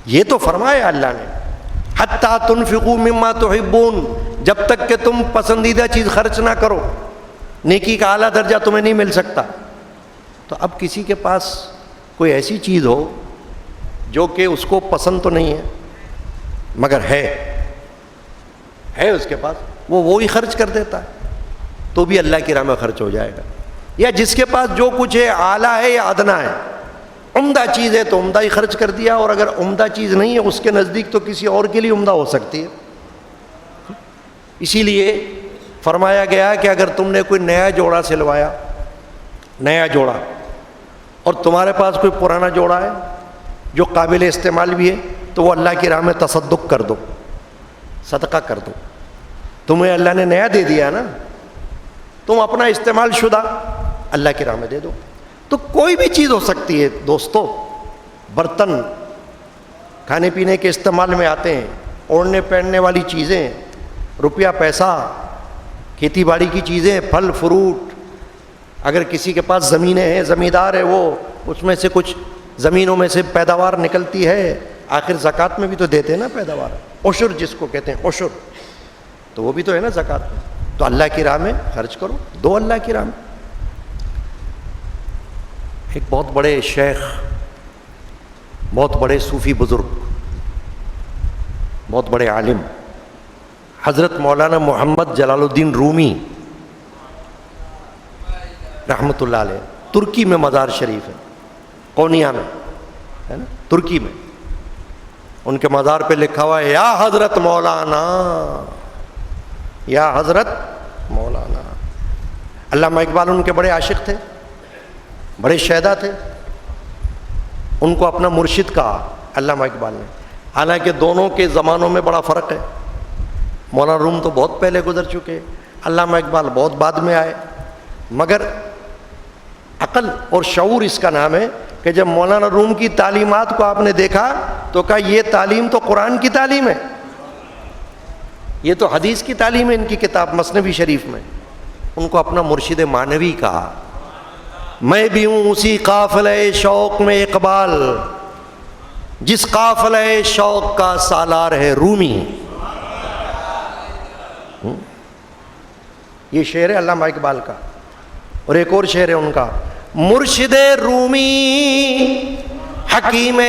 یہ تو فرمایا اللہ نے حتیٰ تنفقوا مما تحبون، جب تک کہ تم پسندیدہ چیز خرچ نہ کرو نیکی کا اعلیٰ درجہ تمہیں نہیں مل سکتا. تو اب کسی کے پاس کوئی ایسی چیز ہو جو کہ اس کو پسند تو نہیں ہے مگر ہے اس کے پاس، وہ وہی خرچ کر دیتا ہے، تو بھی اللہ کی راہ میں خرچ ہو جائے گا. یا جس کے پاس جو کچھ ہے اعلیٰ ہے یا ادنا ہے، عمدہ چیز ہے تو عمدہ ہی خرچ کر دیا، اور اگر عمدہ چیز نہیں ہے اس کے نزدیک تو کسی اور کے لیے عمدہ ہو سکتی ہے. اسی لیے فرمایا گیا کہ اگر تم نے کوئی نیا جوڑا سلوایا، نیا جوڑا، اور تمہارے پاس کوئی پرانا جوڑا ہے جو قابل استعمال بھی ہے، تو وہ اللہ کی راہ میں تصدق کر دو، صدقہ کر دو. تمہیں اللہ نے نیا دے دیا نا، تم اپنا استعمال شدہ اللہ کی راہ میں دے دو. تو کوئی بھی چیز ہو سکتی ہے دوستو، برتن کھانے پینے کے استعمال میں آتے ہیں، اوڑھنے پہننے والی چیزیں، روپیہ پیسہ، کھیتی باڑی کی چیزیں، پھل فروٹ. اگر کسی کے پاس زمینیں ہیں، زمیندار ہے، وہ اس میں سے کچھ زمینوں میں سے پیداوار نکلتی ہے، آخر زکوٰۃ میں بھی تو دیتے ہیں نا پیداوار، عشر جس کو کہتے ہیں عشر، تو وہ بھی تو ہے نا زکوٰۃ میں. تو اللہ کی راہ میں خرچ کرو، دو اللہ کی راہ میں. ایک بہت بڑے شیخ، بہت بڑے صوفی بزرگ، بہت بڑے عالم حضرت مولانا محمد جلال الدین رومی رحمۃ اللہ علیہ، ترکی میں مزار شریف ہے، کونیا میں ہے نا، ترکی میں. ان کے مزار پہ لکھا ہوا ہے یا حضرت مولانا، یا حضرت مولانا. علامہ اقبال ان کے بڑے عاشق تھے، بڑے شیدا تھے، ان کو اپنا مرشد کہا علامہ اقبال نے. حالانکہ دونوں کے زمانوں میں بڑا فرق ہے، مولانا روم تو بہت پہلے گزر چکے، علامہ اقبال بہت بعد میں آئے. مگر عقل اور شعور اس کا نام ہے کہ جب مولانا روم کی تعلیمات کو آپ نے دیکھا تو کہا یہ تعلیم تو قرآن کی تعلیم ہے، یہ تو حدیث کی تعلیم ہے ان کی کتاب مثنوی شریف میں. ان کو اپنا مرشد معنوی کہا. میں بھی ہوں اسی قافلہ شوق میں اقبال، جس قافلہ شوق کا سالار ہے رومی. یہ شعر ہے علامہ اقبال کا. اور ایک اور شعر ہے ان کا، مرشد رومی حکیم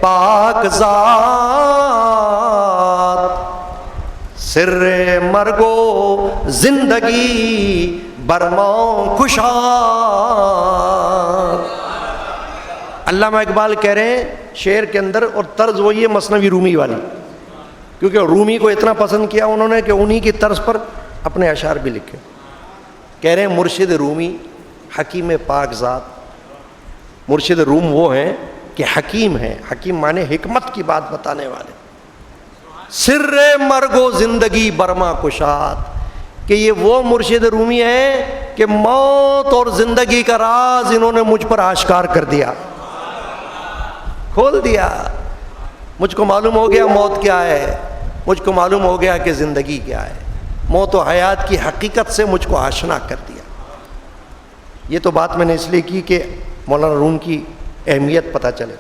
پاک ذات، سر مرگو زندگی برماں کشاد. علامہ اقبال کہہ رہے ہیں شعر کے اندر، اور طرز وہی ہے مثنوی رومی والی، کیونکہ رومی کو اتنا پسند کیا انہوں نے کہ انہی کی طرز پر اپنے اشعار بھی لکھے. کہہ رہے ہیں مرشد رومی حکیم پاک ذات. مرشد روم وہ ہیں کہ حکیم ہیں، حکیم مانے حکمت کی بات بتانے والے، سر مرگ و زندگی برما کشاد، کہ یہ وہ مرشد رومی ہے کہ موت اور زندگی کا راز انہوں نے مجھ پر آشکار کر دیا، کھول دیا۔ مجھ کو معلوم ہو گیا موت کیا ہے، مجھ کو معلوم ہو گیا کہ زندگی کیا ہے، موت و حیات کی حقیقت سے مجھ کو آشنا کر دیا۔ یہ تو بات میں نے اس لیے کی کہ مولانا روم کی اہمیت پتہ چلے۔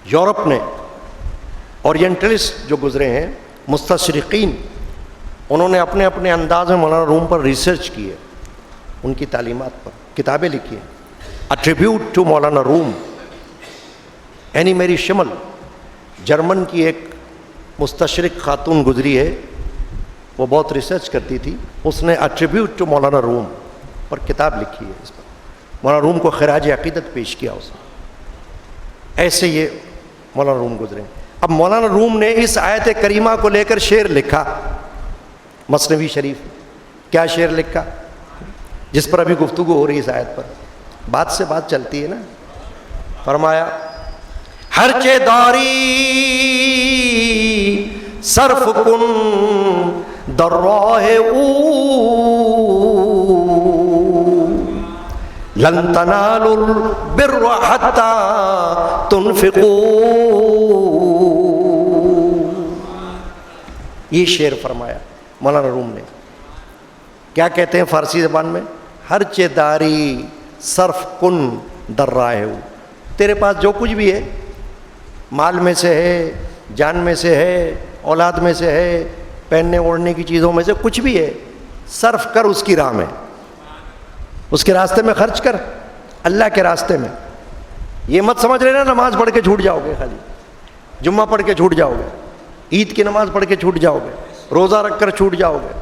یورپ نے اورینٹلسٹ جو گزرے ہیں، مستشرقین، انہوں نے اپنے اپنے انداز میں مولانا روم پر ریسرچ کی ہے، ان کی تعلیمات پر کتابیں لکھی ہیں۔ اے tribute to Maulana room, any میری شمل، جرمن کی ایک مستشرق خاتون گزری ہے، وہ بہت ریسرچ کرتی تھی، اس نے اے ٹریبیوٹ ٹو مولانا روم پر کتاب لکھی ہے، اس پر مولانا روم کو خراج عقیدت پیش کیا اس نے۔ ایسے یہ مولانا روم گزرے۔ اب مولانا روم نے اس آیت کریمہ کو لے کر شعر لکھا، مثنوی شریف۔ کیا شعر لکھا؟ جس پر ابھی گفتگو ہو رہی ہے اس آیت پر، بات سے بات چلتی ہے نا۔ فرمایا ہر چے داری صرف کن در راہ او، لن تنالوا البر حتی تنفقوا۔ یہ شعر فرمایا مولانا روم نے۔ کیا کہتے ہیں فارسی زبان میں؟ ہر چے داری صرف کن در راہ او، تیرے پاس جو کچھ بھی ہے، مال میں سے ہے، جان میں سے ہے، اولاد میں سے ہے، پہننے اوڑھنے کی چیزوں میں سے کچھ بھی ہے، صرف کر اس کی راہ میں، اس کے راستے میں خرچ کر، اللہ کے راستے میں۔ یہ مت سمجھ لینا نماز پڑھ کے چھوٹ جاؤ گے، خالی جمعہ پڑھ کے چھوٹ جاؤ گے، عید کی نماز پڑھ کے چھوٹ جاؤ گے، روزہ رکھ کر چھوٹ جاؤ گے،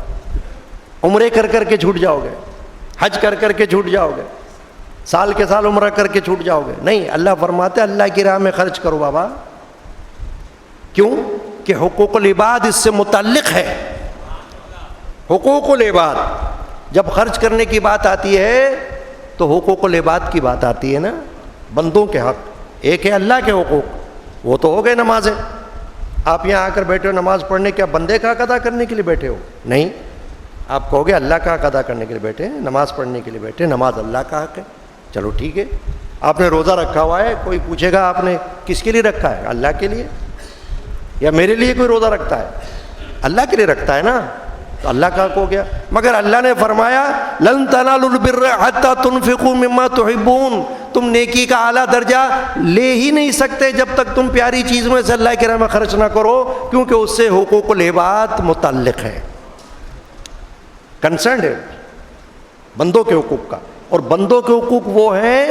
عمرے کر کر کے چھوٹ جاؤ گے، حج کر کر کے چھوٹ جاؤ گے، سال کے سال عمرہ کر کے چھوٹ جاؤ گے۔ نہیں، اللہ فرماتے اللہ کی راہ میں خرچ کرو بابا۔ کیوں؟ کہ حقوق العباد اس سے متعلق ہے۔ حقوق العباد جب خرچ کرنے کی بات آتی ہے تو حقوق العباد کی بات آتی ہے نا، بندوں کے حق۔ ایک ہے اللہ کے حقوق، وہ تو ہو گئے نمازیں۔ آپ یہاں آ کر بیٹھے ہو نماز پڑھنے، کیا بندے کا حق ادا کرنے کے لیے بیٹھے ہو؟ نہیں، آپ کہو گے اللہ کا حق ادا کرنے کے لیے بیٹھے ہیں، نماز پڑھنے کے لیے بیٹھے ہیں، نماز اللہ کا حق ہے۔ چلو ٹھیک ہے، آپ نے روزہ رکھا ہوا ہے، کوئی پوچھے گا آپ نے کس کے لیے رکھا ہے؟ اللہ کے لیے۔ یا میرے لیے کوئی روزہ رکھتا ہے؟ اللہ کے لیے رکھتا ہے نا، تو اللہ کا حق ہو گیا۔ مگر اللہ نے فرمایا لن تنالوا البر حتی تنفقوا مما تحبون، تم نیکی کا اعلیٰ درجہ لے ہی نہیں سکتے جب تک تم پیاری چیز میں سے اللہ کی راہ میں خرچ نہ کرو، کیونکہ اس سے حقوق العباد متعلق ہے، کنسرنڈ ہے بندوں کے حقوق کا۔ اور بندوں کے حقوق وہ ہیں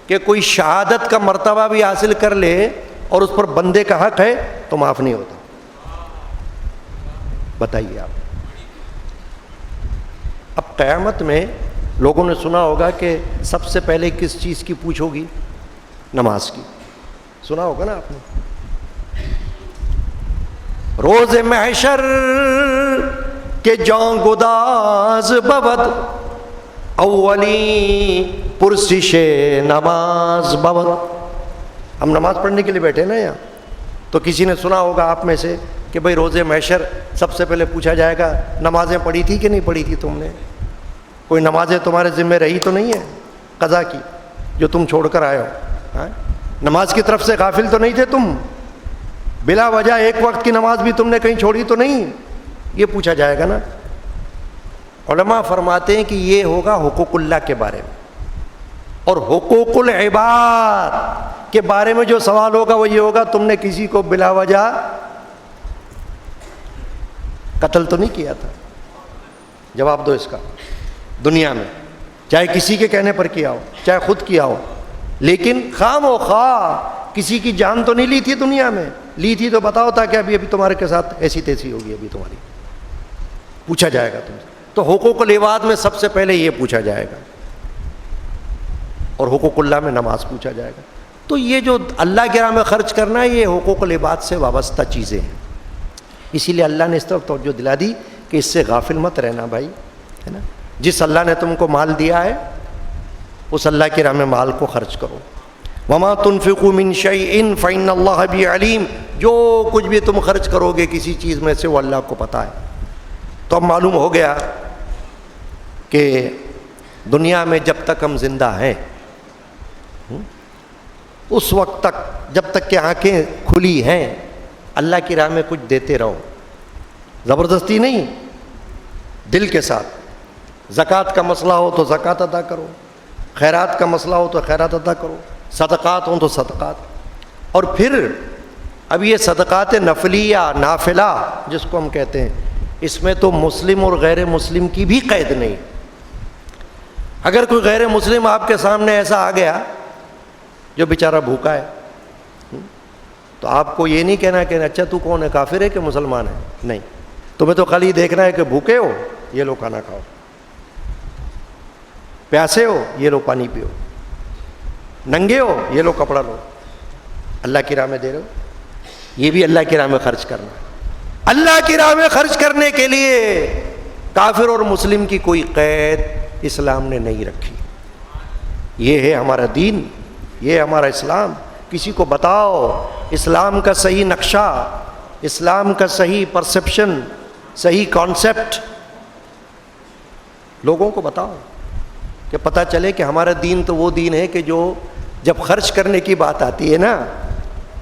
کہ کوئی شہادت کا مرتبہ بھی حاصل کر لے اور اس پر بندے کا حق ہے تو معاف نہیں ہوتا۔ بتائیے آپ، اب قیامت میں لوگوں نے سنا ہوگا کہ سب سے پہلے کس چیز کی پوچھ ہوگی؟ نماز کی، سنا ہوگا نا آپ نے۔ روز محشر کے جان گداز ببد، اولی پرسش نماز ببد۔ ہم نماز پڑھنے کے لیے بیٹھے ہیں نا یہاں، تو کسی نے سنا ہوگا آپ میں سے کہ بھئی روز محشر سب سے پہلے پوچھا جائے گا نمازیں پڑھی تھی کہ نہیں پڑھی تھی تم نے؟ کوئی نمازیں تمہارے ذمہ رہی تو نہیں ہے قضا کی جو تم چھوڑ کر آئے ہو؟ نماز کی طرف سے غافل تو نہیں تھے تم؟ بلا وجہ ایک وقت کی نماز بھی تم نے کہیں چھوڑی تو نہیں؟ یہ پوچھا جائے گا نا۔ علماء فرماتے ہیں کہ یہ ہوگا حقوق اللہ کے بارے میں، اور حقوق العباد کے بارے میں جو سوال ہوگا وہ یہ ہوگا تم نے کسی کو بلا وجہ قتل تو نہیں کیا تھا؟ جواب دو اس کا۔ دنیا میں چاہے کسی کے کہنے پر کیا ہو، چاہے خود کیا ہو، لیکن خام و خواہ کسی کی جان تو نہیں لی تھی دنیا میں؟ لی تھی تو بتاؤ تاکہ ابھی تمہارے کے ساتھ ایسی تیسی ہوگی ابھی تمہاری۔ پوچھا جائے گا تم سے۔ تو حقوق العباد میں سب سے پہلے یہ پوچھا جائے گا، اور حقوق اللہ میں نماز پوچھا جائے گا۔ تو یہ جو اللہ کی راہ میں خرچ کرنا ہے یہ حقوق العباد سے وابستہ چیزیں ہیں، اسی لیے اللہ نے اس طرف توجہ دلا دی کہ اس سے غافل مت رہنا بھائی، ہے نا۔ جس اللہ نے تم کو مال دیا ہے اس اللہ کی راہ میں مال کو خرچ کرو۔ وما تنفقوا من شيء فإن الله به علیم، جو کچھ بھی تم خرچ کرو گے کسی چیز میں سے وہ اللہ کو پتہ ہے۔ تو اب معلوم ہو گیا کہ دنیا میں جب تک ہم زندہ ہیں اس وقت تک، جب تک کہ آنکھیں کھلی ہیں، اللہ کی راہ میں کچھ دیتے رہو، زبردستی نہیں، دل کے ساتھ۔ زکوٰۃ کا مسئلہ ہو تو زکوٰۃ ادا کرو، خیرات کا مسئلہ ہو تو خیرات ادا کرو، صدقات ہوں تو صدقات۔ اور پھر اب یہ صدقات نفلیہ نافلہ جس کو ہم کہتے ہیں، اس میں تو مسلم اور غیر مسلم کی بھی قید نہیں۔ اگر کوئی غیر مسلم آپ کے سامنے ایسا آ گیا جو بیچارہ بھوکا ہے، تو آپ کو یہ نہیں کہنا کہ اچھا تو کون ہے، کافر ہے کہ مسلمان ہے؟ نہیں، تمہیں تو خالی دیکھنا ہے کہ بھوکے ہو، یہ لو کھانا کھاؤ، پیاسے ہو، یہ لو پانی پیو، ننگے ہو، یہ لو کپڑا لو، اللہ کی راہ میں دے رہے ہو، یہ بھی اللہ کی راہ میں خرچ کرنا۔ اللہ کی راہ میں خرچ کرنے کے لیے کافر اور مسلم کی کوئی قید اسلام نے نہیں رکھی۔ یہ ہے ہمارا دین، یہ ہمارا اسلام۔ کسی کو بتاؤ اسلام کا صحیح نقشہ، اسلام کا صحیح پرسیپشن، صحیح کانسیپٹ لوگوں کو بتاؤ کہ پتہ چلے کہ ہمارا دین تو وہ دین ہے کہ جو جب خرچ کرنے کی بات آتی ہے نا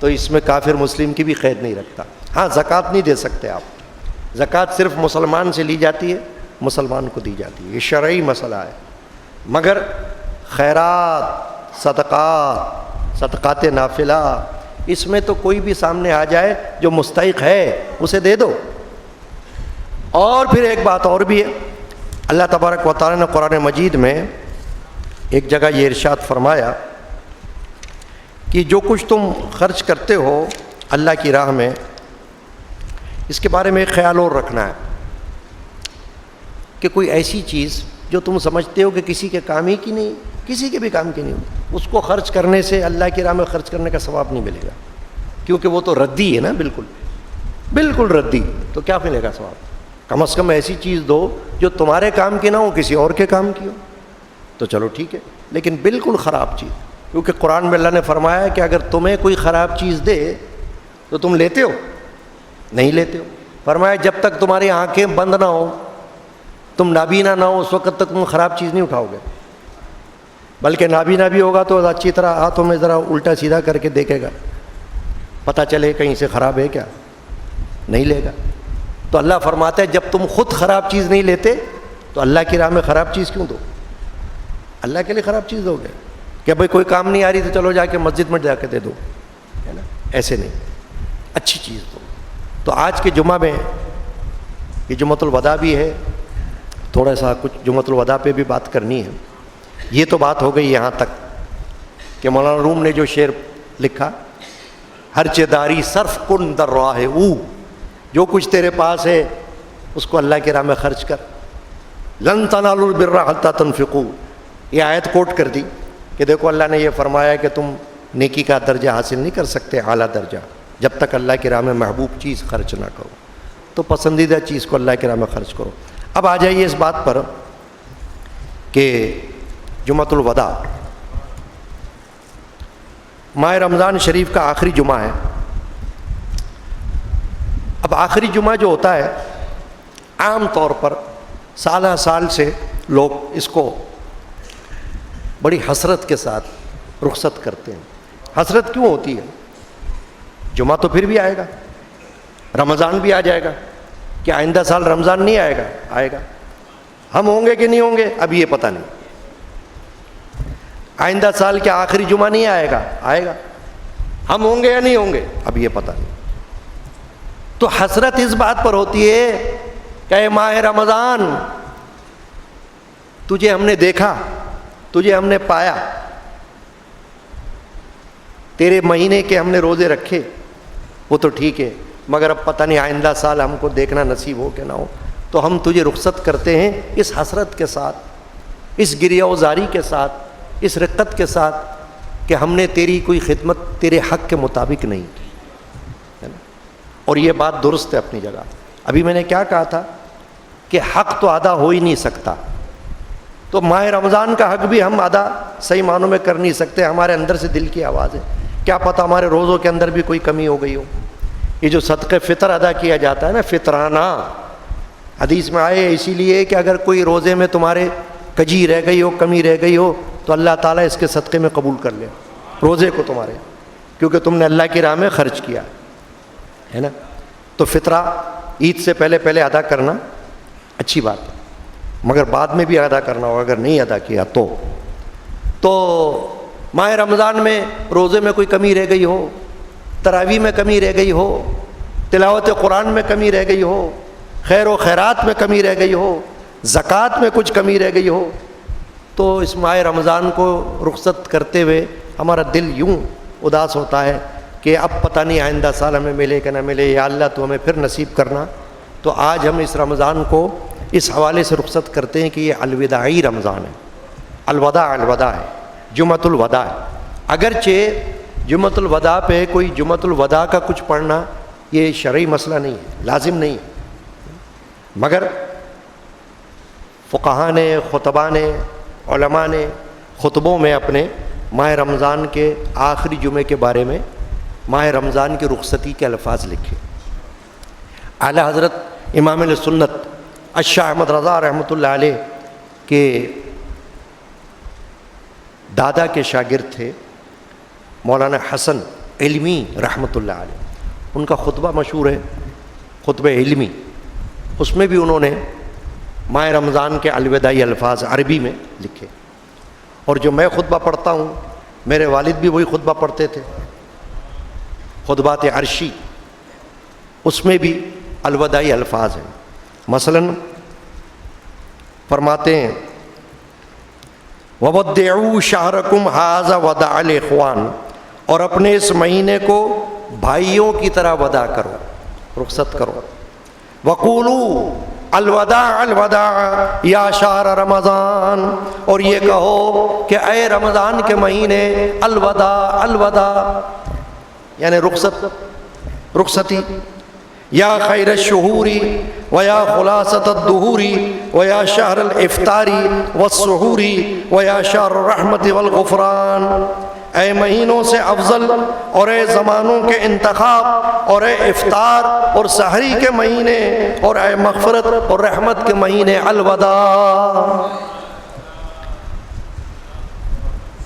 تو اس میں کافر مسلم کی بھی قید نہیں رکھتا۔ ہاں زکوٰۃ نہیں دے سکتے آپ، زکوٰۃ صرف مسلمان سے لی جاتی ہے، مسلمان کو دی جاتی ہے، یہ شرعی مسئلہ ہے۔ مگر خیرات، صدقات، صدقات نافلہ، اس میں تو کوئی بھی سامنے آ جائے جو مستحق ہے اسے دے دو۔ اور پھر ایک بات اور بھی ہے، اللہ تبارک و تعالیٰ نے قرآن مجید میں ایک جگہ یہ ارشاد فرمایا کہ جو کچھ تم خرچ کرتے ہو اللہ کی راہ میں، اس کے بارے میں ایک خیال اور رکھنا ہے کہ کوئی ایسی چیز جو تم سمجھتے ہو کہ کسی کے کام ہی کی نہیں، کسی کے بھی کام کی نہیں ہو، اس کو خرچ کرنے سے اللہ کی راہ میں خرچ کرنے کا ثواب نہیں ملے گا، کیونکہ وہ تو ردی ہے نا، بالکل ردی، تو کیا ملے گا ثواب؟ کم از کم ایسی چیز دو جو تمہارے کام کی نہ ہو، کسی اور کے کام کی ہو، تو چلو ٹھیک ہے۔ لیکن بالکل خراب چیز، کیونکہ قرآن میں اللہ نے فرمایا کہ اگر تمہیں کوئی خراب چیز دے تو تم لیتے ہو؟ نہیں لیتے ہو۔ فرمایا جب تک تمہاری آنکھیں بند نہ ہو، تم نابینا نہ ہو، اس وقت تک تم خراب چیز نہیں اٹھاؤ گے، بلکہ نابینا بھی ہوگا تو اچھی طرح ہاتھوں میں ذرا الٹا سیدھا کر کے دیکھے گا، پتہ چلے کہیں سے خراب ہے کیا، نہیں لے گا۔ تو اللہ فرماتا ہے جب تم خود خراب چیز نہیں لیتے تو اللہ کی راہ میں خراب چیز کیوں دو؟ اللہ کے لیے خراب چیز دو گے کہ بھائی کوئی کام نہیں آ رہی تو چلو جا کے مسجد میں جا کے دے دو، ہے نا؟ ایسے نہیں، اچھی چیز دو۔ تو آج کے جمعہ میں یہ جمعۃ الوداع بھی ہے، تھوڑا سا کچھ جمعۃ الوداع پہ بھی بات کرنی ہے۔ یہ تو بات ہو گئی یہاں تک کہ مولانا روم نے جو شعر لکھا، ہر چداری صرف کن در راہ او، جو کچھ تیرے پاس ہے اس کو اللہ کی راہ میں خرچ کر۔ لن تنالوا البر حتی تنفقوا، یہ آیت کوٹ کر دی کہ دیکھو اللہ نے یہ فرمایا کہ تم نیکی کا درجہ حاصل نہیں کر سکتے، اعلیٰ درجہ، جب تک اللہ کی راہ میں محبوب چیز خرچ نہ کرو۔ تو پسندیدہ چیز کو اللہ کی راہ میں خرچ کرو۔ اب آ جائیے اس بات پر کہ جمعۃ الوداع ماہ رمضان شریف کا آخری جمعہ ہے۔ اب آخری جمعہ جو ہوتا ہے عام طور پر سالہ سال سے لوگ اس کو بڑی حسرت کے ساتھ رخصت کرتے ہیں۔ حسرت کیوں ہوتی ہے؟ جمعہ تو پھر بھی آئے گا، رمضان بھی آ جائے گا، کیا آئندہ سال رمضان نہیں آئے گا؟ آئے گا۔ ہم ہوں گے کہ نہیں ہوں گے اب یہ پتہ نہیں۔ آئندہ سال کیا آخری جمعہ نہیں آئے گا؟ آئے گا۔ ہم ہوں گے یا نہیں ہوں گے اب یہ پتہ نہیں۔ تو حسرت اس بات پر ہوتی ہے کہ اے ماہ رمضان، تجھے ہم نے دیکھا، تجھے ہم نے پایا، تیرے مہینے کے ہم نے روزے رکھے، وہ تو ٹھیک ہے، مگر اب پتہ نہیں آئندہ سال ہم کو دیکھنا نصیب ہو کہ نہ ہو، تو ہم تجھے رخصت کرتے ہیں اس حسرت کے ساتھ، اس گریہ وزاری کے ساتھ، اس رقت کے ساتھ کہ ہم نے تیری کوئی خدمت تیرے حق کے مطابق نہیں کی، ہے نا؟ اور یہ بات درست ہے اپنی جگہ۔ ابھی میں نے کیا کہا تھا کہ حق تو ادا ہو ہی نہیں سکتا، تو ماہ رمضان کا حق بھی ہم ادا صحیح معنوں میں کر نہیں سکتے، ہمارے اندر سے دل کی آواز ہے، کیا پتہ ہمارے روزوں کے اندر بھی کوئی کمی ہو گئی ہو۔ یہ جو صدقہ فطر ادا کیا جاتا ہے نا، فطرانہ، حدیث میں آئے اسی لیے کہ اگر کوئی روزے میں تمہارے کجی رہ گئی ہو، کمی رہ گئی ہو، تو اللہ تعالیٰ اس کے صدقے میں قبول کر لے روزے کو تمہارے، کیونکہ تم نے اللہ کی راہ میں خرچ کیا ہے نا۔ تو فطرہ عید سے پہلے ادا کرنا اچھی بات ہے، مگر بعد میں بھی ادا کرنا ہوگا اگر نہیں ادا کیا تو ماہ رمضان میں روزے میں کوئی کمی رہ گئی ہو، تراویح میں کمی رہ گئی ہو، تلاوت قرآن میں کمی رہ گئی ہو، خیر و خیرات میں کمی رہ گئی ہو، زکوٰۃ میں کچھ کمی رہ گئی ہو، تو اس ماہ رمضان کو رخصت کرتے ہوئے ہمارا دل یوں اداس ہوتا ہے کہ اب پتہ نہیں آئندہ سال ہمیں ملے کہ نہ ملے، یا اللہ تو ہمیں پھر نصیب کرنا۔ تو آج ہم اس رمضان کو اس حوالے سے رخصت کرتے ہیں کہ یہ الوداعی رمضان ہے، الوداع ہے، جمعۃ الوداع ہے۔ اگرچہ جمعۃ الوداع پہ کوئی جمعۃ الوداع کا کچھ پڑھنا یہ شرعی مسئلہ نہیں ہے، لازم نہیں ہے، مگر فقہاء نے، خطباء نے، علماء نے خطبوں میں اپنے ماہ رمضان کے آخری جمعے کے بارے میں ماہ رمضان کی رخصتی کے الفاظ لکھے۔ اعلیٰ حضرت امام سنت الشاہ احمد رضا رحمۃ اللہ علیہ کے دادا کے شاگرد تھے مولانا حسن علمی رحمۃ اللہ علیہ، ان کا خطبہ مشہور ہے، خطبہ علمی، اس میں بھی انہوں نے ماہ رمضان کے الوداعی الفاظ عربی میں لکھے۔ اور جو میں خطبہ پڑھتا ہوں، میرے والد بھی وہی خطبہ پڑھتے تھے، خطبات عرشی، اس میں بھی الوداعی الفاظ ہیں۔ مثلاً فرماتے ہیں وَوَدِّعُوا شَهْرَكُمْ هَذَا وَدَعَ الْإِخْوَانِ، اور اپنے اس مہینے کو بھائیوں کی طرح وداع کرو، رخصت کرو۔ وَقُولُوا الوداع الوداع یا شہر رمضان، اور یہ کہو کہ اے رمضان کے مہینے الوداع الوداع، یعنی رخصتی، یا خیر الشہور ویا خلاصۃ الدہور ویا شہر الافطار والسحور ویا شہر الرحمت والغفران، اے مہینوں سے افضل اور اے زمانوں کے انتخاب اور اے افطار اور سحری کے مہینے اور اے مغفرت اور رحمت کے مہینے الوداع۔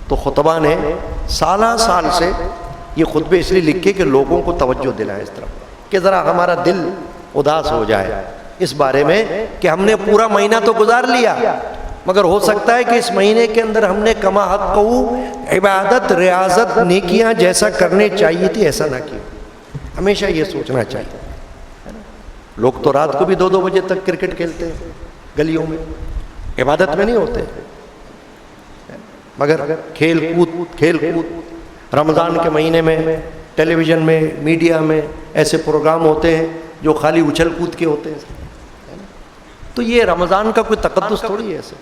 تو خطبہ نے سالہ سال سے یہ خطبے اس لیے لکھے کہ لوگوں کو توجہ دلائیں اس طرف کہ ذرا ہمارا دل اداس ہو جائے اس بارے میں کہ ہم نے پورا مہینہ تو گزار لیا، مگر ہو سکتا ہے کہ اس مہینے کے اندر ہم نے کما حق عبادت، ریاضت، نیکیاں جیسا کرنے چاہیے تھی ایسا نہ کیا۔ ہمیشہ یہ سوچنا چاہیے۔ لوگ تو رات کو بھی 2-2 بجے تک کرکٹ کھیلتے ہیں گلیوں میں، عبادت میں نہیں ہوتے، مگر کھیل کود رمضان کے مہینے میں ٹیلی ویژن میں، میڈیا میں ایسے پروگرام ہوتے ہیں جو خالی اچھل کود کے ہوتے ہیں۔ تو یہ رمضان کا کوئی تقدس تھوڑی ہے، ایسے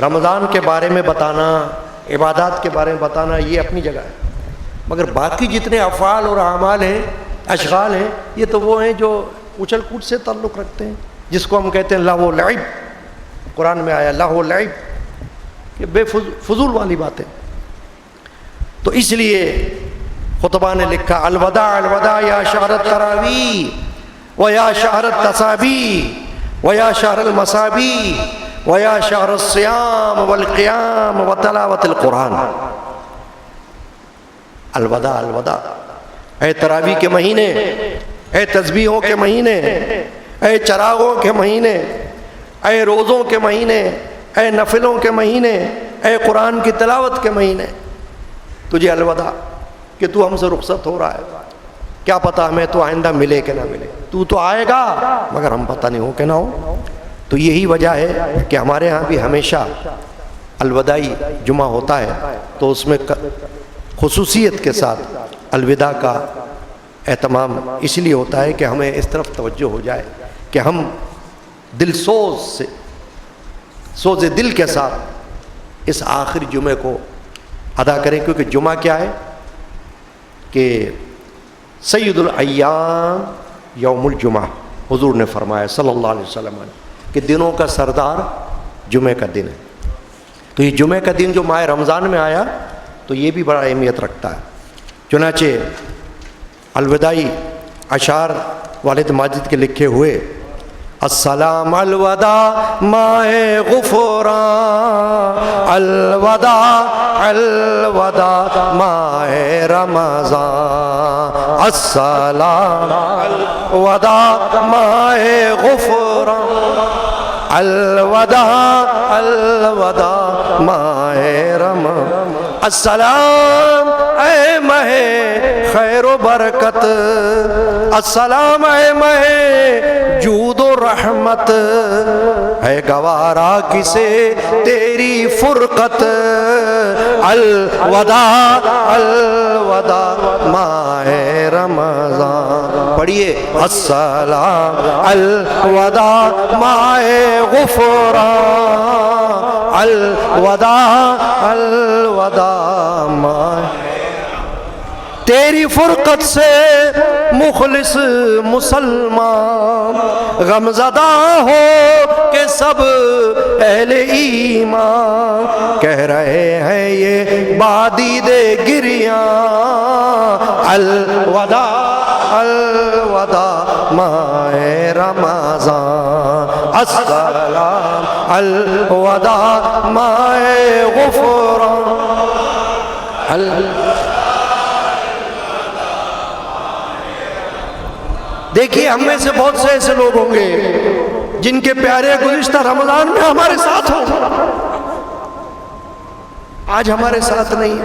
رمضان کے بارے میں بتانا، عبادات کے بارے میں بتانا یہ اپنی جگہ ہے، مگر باقی جتنے افعال اور اعمال ہیں، اشغال ہیں، یہ تو وہ ہیں جو اچھل کود سے تعلق رکھتے ہیں، جس کو ہم کہتے ہیں لہو و لعب۔ قرآن میں آیا لہو و لعب، یہ بے فضول والی باتیں۔ تو اس لیے خطبہ نے لکھا الوداع الوداع یا شہر التراویح و یا شہر التسابیح و یا شہر المصابیح و یا شہر الصیام والقیام و تلاوت القرآن۔ الوداع الوداع، اے تراویح کے مہینے، اے تسبیحوں کے مہینے، اے چراغوں کے مہینے، اے روزوں کے مہینے، اے نفلوں کے مہینے، اے قرآن کی تلاوت کے مہینے، تجھے الوداع کہ تو ہم سے رخصت ہو رہا ہے، کیا پتہ ہمیں تو آئندہ ملے کہ نہ ملے، تو آئے گا مگر ہم پتہ نہیں ہو کہ نہ ہو۔ تو یہی وجہ ہے کہ ہمارے ہاں بھی ہمیشہ الوداعی جمعہ ہوتا ہے، تو اس میں خصوصیت کے ساتھ الوداع کا اہتمام اس لیے ہوتا ہے کہ ہمیں اس طرف توجہ ہو جائے کہ ہم دل سوز دل کے ساتھ اس آخری جمعے کو ادا کریں، کیونکہ جمعہ کیا ہے کہ سید الایام یوم الجمعہ، حضور نے فرمایا صلی اللہ علیہ وسلم کہ دنوں کا سردار جمعے کا دن ہے۔ تو یہ جمعہ کا دن جو ماہ رمضان میں آیا تو یہ بھی بڑا اہمیت رکھتا ہے. چنانچہ الوداعی اشعار والد ماجد کے لکھے ہوئے، السلام الوداع ماہ غفران، الوداع الوداع ماہ رمضان، السلام الوداع ماہ غفران، الوداع الوداع ماہ رمضان. السلام اے ماہ خیر و برکت، السلام اے ماہ جود و رحمت، ہے گوارا کسے تیری فرقت، الوداع الوداع ماہ رمضان. پڑھیے السلام الوداع ماہ غفران، الوداع الوداع ماہ. تیری فرقت سے مخلص مسلمان غمزدہ ہو کہ سب اہل ایمان، کہہ رہے ہیں یہ بادید گریاں، الوداع الوداع ماہ رمضان، السلام الوداع ماہ غفران. دیکھیے ہم میں سے بہت سے ایسے لوگ ہوں گے جن کے پیارے گزشتہ رمضان میں ہمارے ساتھ ہوں، آج ہمارے ساتھ نہیں.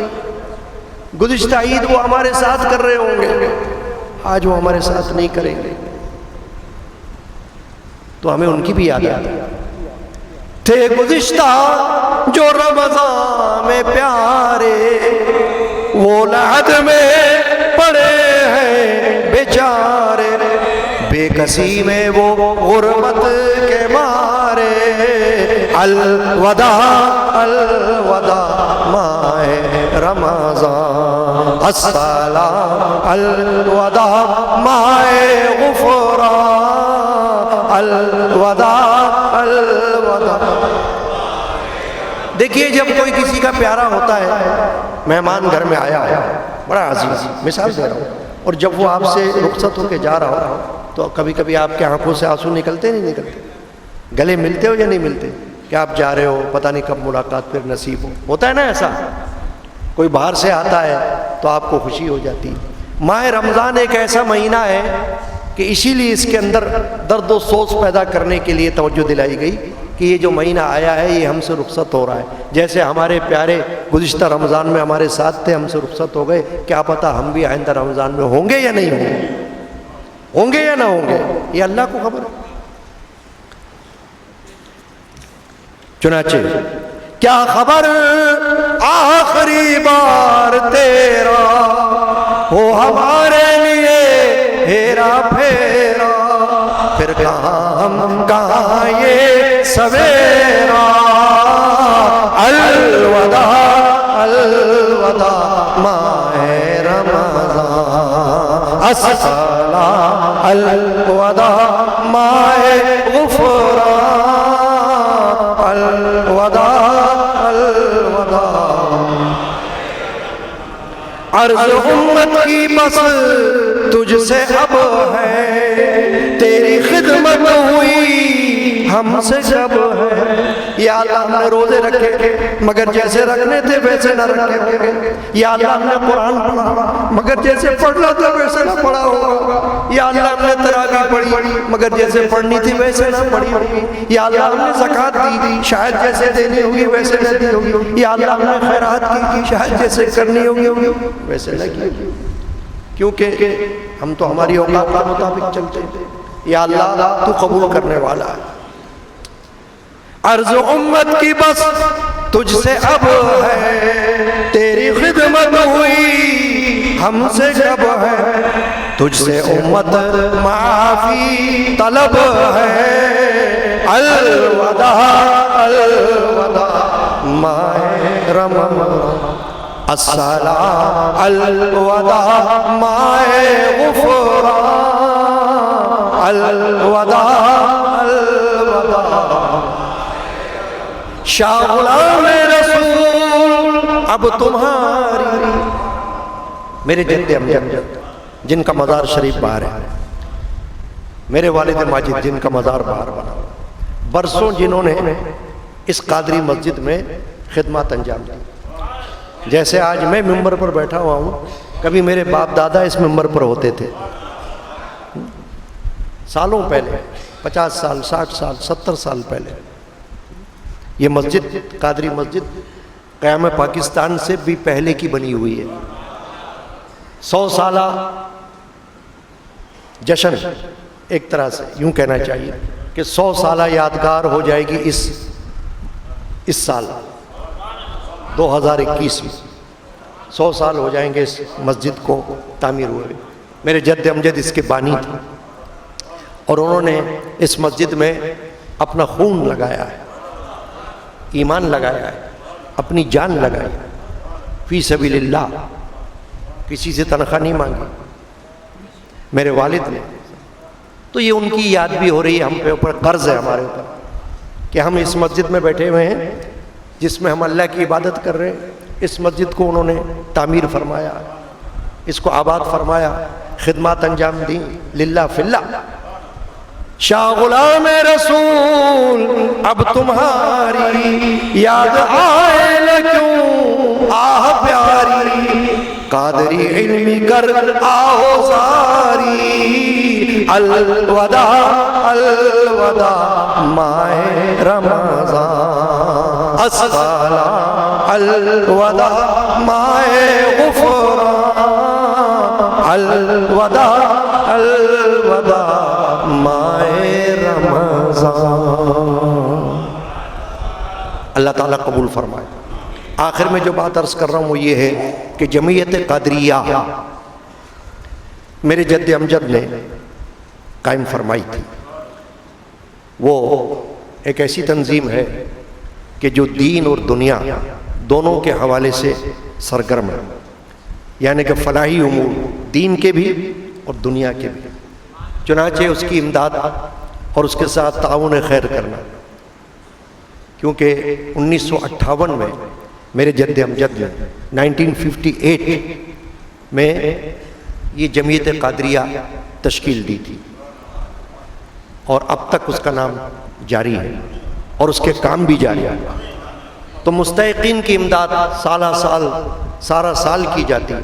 گزشتہ عید وہ ہمارے ساتھ کر رہے ہوں گے، آج وہ ہمارے ساتھ نہیں کریں گے. تو ہمیں ان کی بھی یاد آتی. تھے گزشتہ جو رمضان میں پیارے، وہ لحد میں پڑے ہیں بیچارے، بے کسی میں وہ غربت کے مارے، الوداع الوداع ماہ رمضان، السلام الوداع ماہ غفران، الوداع الوداع. دیکھیے جب کوئی کسی کا پیارا ہوتا ہے، مہمان گھر میں آیا ہے بڑا عزیز، مثال دے رہا ہوں، اور جب وہ آپ سے رخصت ہو کے جا رہا ہو تو کبھی کبھی آپ کے آنکھوں سے آنسو نکلتے نہیں نکلتے؟ گلے ملتے ہو یا نہیں ملتے کہ آپ جا رہے ہو، پتہ نہیں کب ملاقات پھر نصیب ہو. ہوتا ہے نا ایسا؟ کوئی باہر سے آتا ہے تو آپ کو خوشی ہو جاتی. ماہ رمضان ایک ایسا مہینہ ہے کہ اسی لیے اس کے اندر درد و سوز پیدا کرنے کے لیے توجہ دلائی گئی کہ یہ جو مہینہ آیا ہے یہ ہم سے رخصت ہو رہا ہے. جیسے ہمارے پیارے گزشتہ رمضان میں ہمارے ساتھ تھے، ہم سے رخصت ہو گئے، کیا پتہ ہم بھی آئندہ رمضان میں ہوں گے یا نہیں ہوں گے، ہوں گے یا نہ ہوں گے، یہ اللہ کو خبر ہے. چنانچہ کیا خبر آخری بار تیرا ہو ہمارے لیے ہیرا پھیرا، پھر کہاں ہم کہاں یہ سویرا، الوداع الوداع ماہ رمضان، السلام الوداع ماہ غفران، الوداع الوداع. عرض امت کی بس تجھ سے اب ہے، تیری خدمت ہوئی ہم سے جب ہے. یا اللہ ہم نے روزے رکھے مگر جیسے رکھنے تھے ویسے نہ رکھے، یا اللہ ہم نے قرآن پڑھا مگر جیسے پڑھنا تھا ویسے نہ پڑھا ہوگا، یا اللہ ہم نے تراویح پڑھی مگر جیسے پڑھنی تھی ویسے نہ پڑھی ہوگی، یا اللہ ہم نے زکوٰۃ دی شاید جیسے دینی ہوگی ویسے نہ دی ہوگی، یا اللہ ہم نے خیرات کی شاید جیسے کرنی ہوگی ویسے نہ کی ہوگی، کیونکہ ہم تو ہماری اوقات کے مطابق چلتے ہیں. یا اللہ تو قبول کرنے والا ہے. عرض امت کی بس تجھ سے اب ہے، تیری خدمت ہوئی ہم سے جب ہے، تجھ سے امت معافی طلب ہے، الوداع الوداع ماہ رمضان، السلام الوداع ماہ غفران، الوداع الوداع. شاہ غلام رسول اب تمہاری، میرے جد امجد جن کا مزار شریف باہر ہے، میرے والد ماجد جن کا مزار باہر بنا، برسوں جنہوں نے اس قادری مسجد میں خدمات انجام دی. جیسے آج میں ممبر پر بیٹھا ہوا ہوں، کبھی میرے باپ دادا اس ممبر پر ہوتے تھے سالوں پہلے، 50 سال 60 سال 70 سال پہلے. یہ مسجد قادری مسجد قیام پاکستان سے بھی پہلے کی بنی ہوئی ہے. 100 سالہ جشن ایک طرح سے یوں کہنا چاہیے کہ 100 سالہ یادگار ہو جائے گی اس سال 2021 میں 100 سال ہو جائیں گے اس مسجد کو تعمیر ہوئے. میرے جد امجد اس کے بانی تھے اور انہوں نے اس مسجد میں اپنا خون لگایا ہے، ایمان لگایا ہے، اپنی جان لگائی فی سبیل اللہ. کسی سے تنخواہ نہیں مانگی میرے والد نے. تو یہ ان کی یاد بھی ہو رہی ہے، ہم پہ اوپر قرض ہے ہمارے اوپر کہ ہم اس مسجد میں بیٹھے ہوئے ہیں جس میں ہم اللہ کی عبادت کر رہے ہیں. اس مسجد کو انہوں نے تعمیر فرمایا، اس کو آباد فرمایا، خدمات انجام دیں للہ فی اللہ. شاہ غلام رسول اب تمہاری یاد آئے لگوں آہ پیاری، قادری علمی کر آہو زاری، الوداع الوداع ماہ رمضان، الصلاة الوداع ماہ غفران، الوداع الوداع ماہ رمضان. اللہ تعالیٰ قبول فرمائے. آخر میں جو بات عرض کر رہا ہوں وہ یہ ہے کہ جمعیت قادریہ میرے جد امجد نے قائم فرمائی تھی. وہ ایک ایسی تنظیم ہے کہ جو دین اور دنیا دونوں کے حوالے سے سرگرم ہے، یعنی کہ فلاحی امور دین کے بھی اور دنیا کے بھی. چنانچہ اس کی امداد اور اس کے ساتھ تعاون خیر کرنا، کیونکہ 1958 میں میرے جد امجد نے 1958 میں یہ جمعیت قادریہ تشکیل دی تھی اور اب تک اس کا نام جاری ہے اور اس کے کام بھی جاری ہے. تو مستحقین کی امداد سارا سال کی جاتی ہے.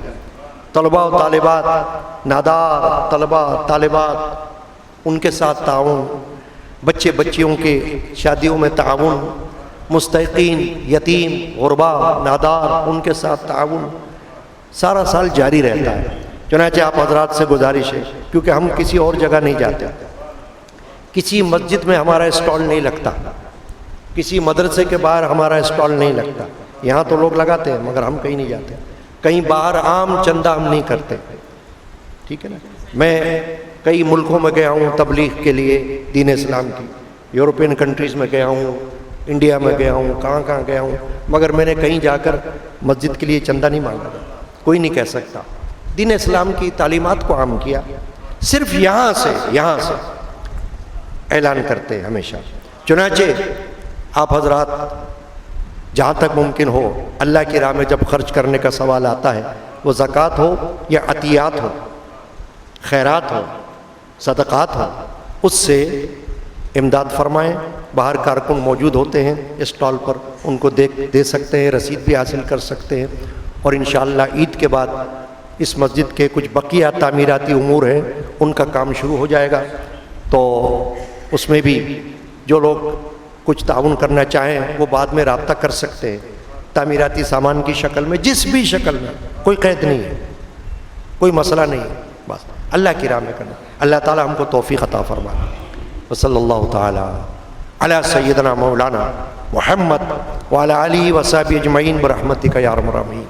طلباء و طالبات، نادار طلباء طالبات، ان کے ساتھ تعاون، بچے بچیوں کے شادیوں میں تعاون، مستحقین یتیم غرباء نادار ان کے ساتھ تعاون سارا سال جاری رہتا ہے. چنانچہ آپ حضرات سے گزارش ہے، کیونکہ ہم کسی اور جگہ نہیں جاتے، کسی مسجد میں ہمارا اسٹال نہیں لگتا، کسی مدرسے کے باہر ہمارا اسٹال نہیں لگتا. یہاں تو لوگ لگاتے ہیں مگر ہم کہیں نہیں جاتے، کہیں باہر عام چندہ ہم نہیں کرتے. ٹھیک ہے نا. میں کئی ملکوں میں گیا ہوں تبلیغ کے لیے دین اسلام کی، یورپین کنٹریز میں گیا ہوں، انڈیا میں گیا ہوں، کہاں کہاں گیا ہوں، مگر میں نے کہیں جا کر مسجد کے لیے چندہ نہیں مانگا. کوئی نہیں کہہ سکتا. دین اسلام کی تعلیمات کو عام کیا، صرف یہاں سے اعلان کرتے ہیں ہمیشہ. چنانچہ آپ حضرات جہاں تک ممکن ہو اللہ کی راہ میں جب خرچ کرنے کا سوال آتا ہے، وہ زکوٰۃ ہو یا عطیات ہو، خیرات ہو، صدقات ہو، اس سے امداد فرمائیں. باہر کارکن موجود ہوتے ہیں اسٹال پر، ان کو دے سکتے ہیں، رسید بھی حاصل کر سکتے ہیں. اور انشاءاللہ عید کے بعد اس مسجد کے کچھ بقیہ تعمیراتی امور ہیں، ان کا کام شروع ہو جائے گا. تو اس میں بھی جو لوگ کچھ تعاون کرنا چاہیں وہ بعد میں رابطہ کر سکتے ہیں، تعمیراتی سامان کی شکل میں، جس بھی شکل میں، کوئی قید نہیں ہے، کوئی مسئلہ نہیں ہے. بس اللہ کی راہ میں کرنا. اللہ تعالی ہم کو توفیق عطا فرمائے. وصلی اللہ تعالی علی سیدنا مولانا محمد وعلی آلہ وصحبہ اجمعین برحمتک یا ارحم الراحمین.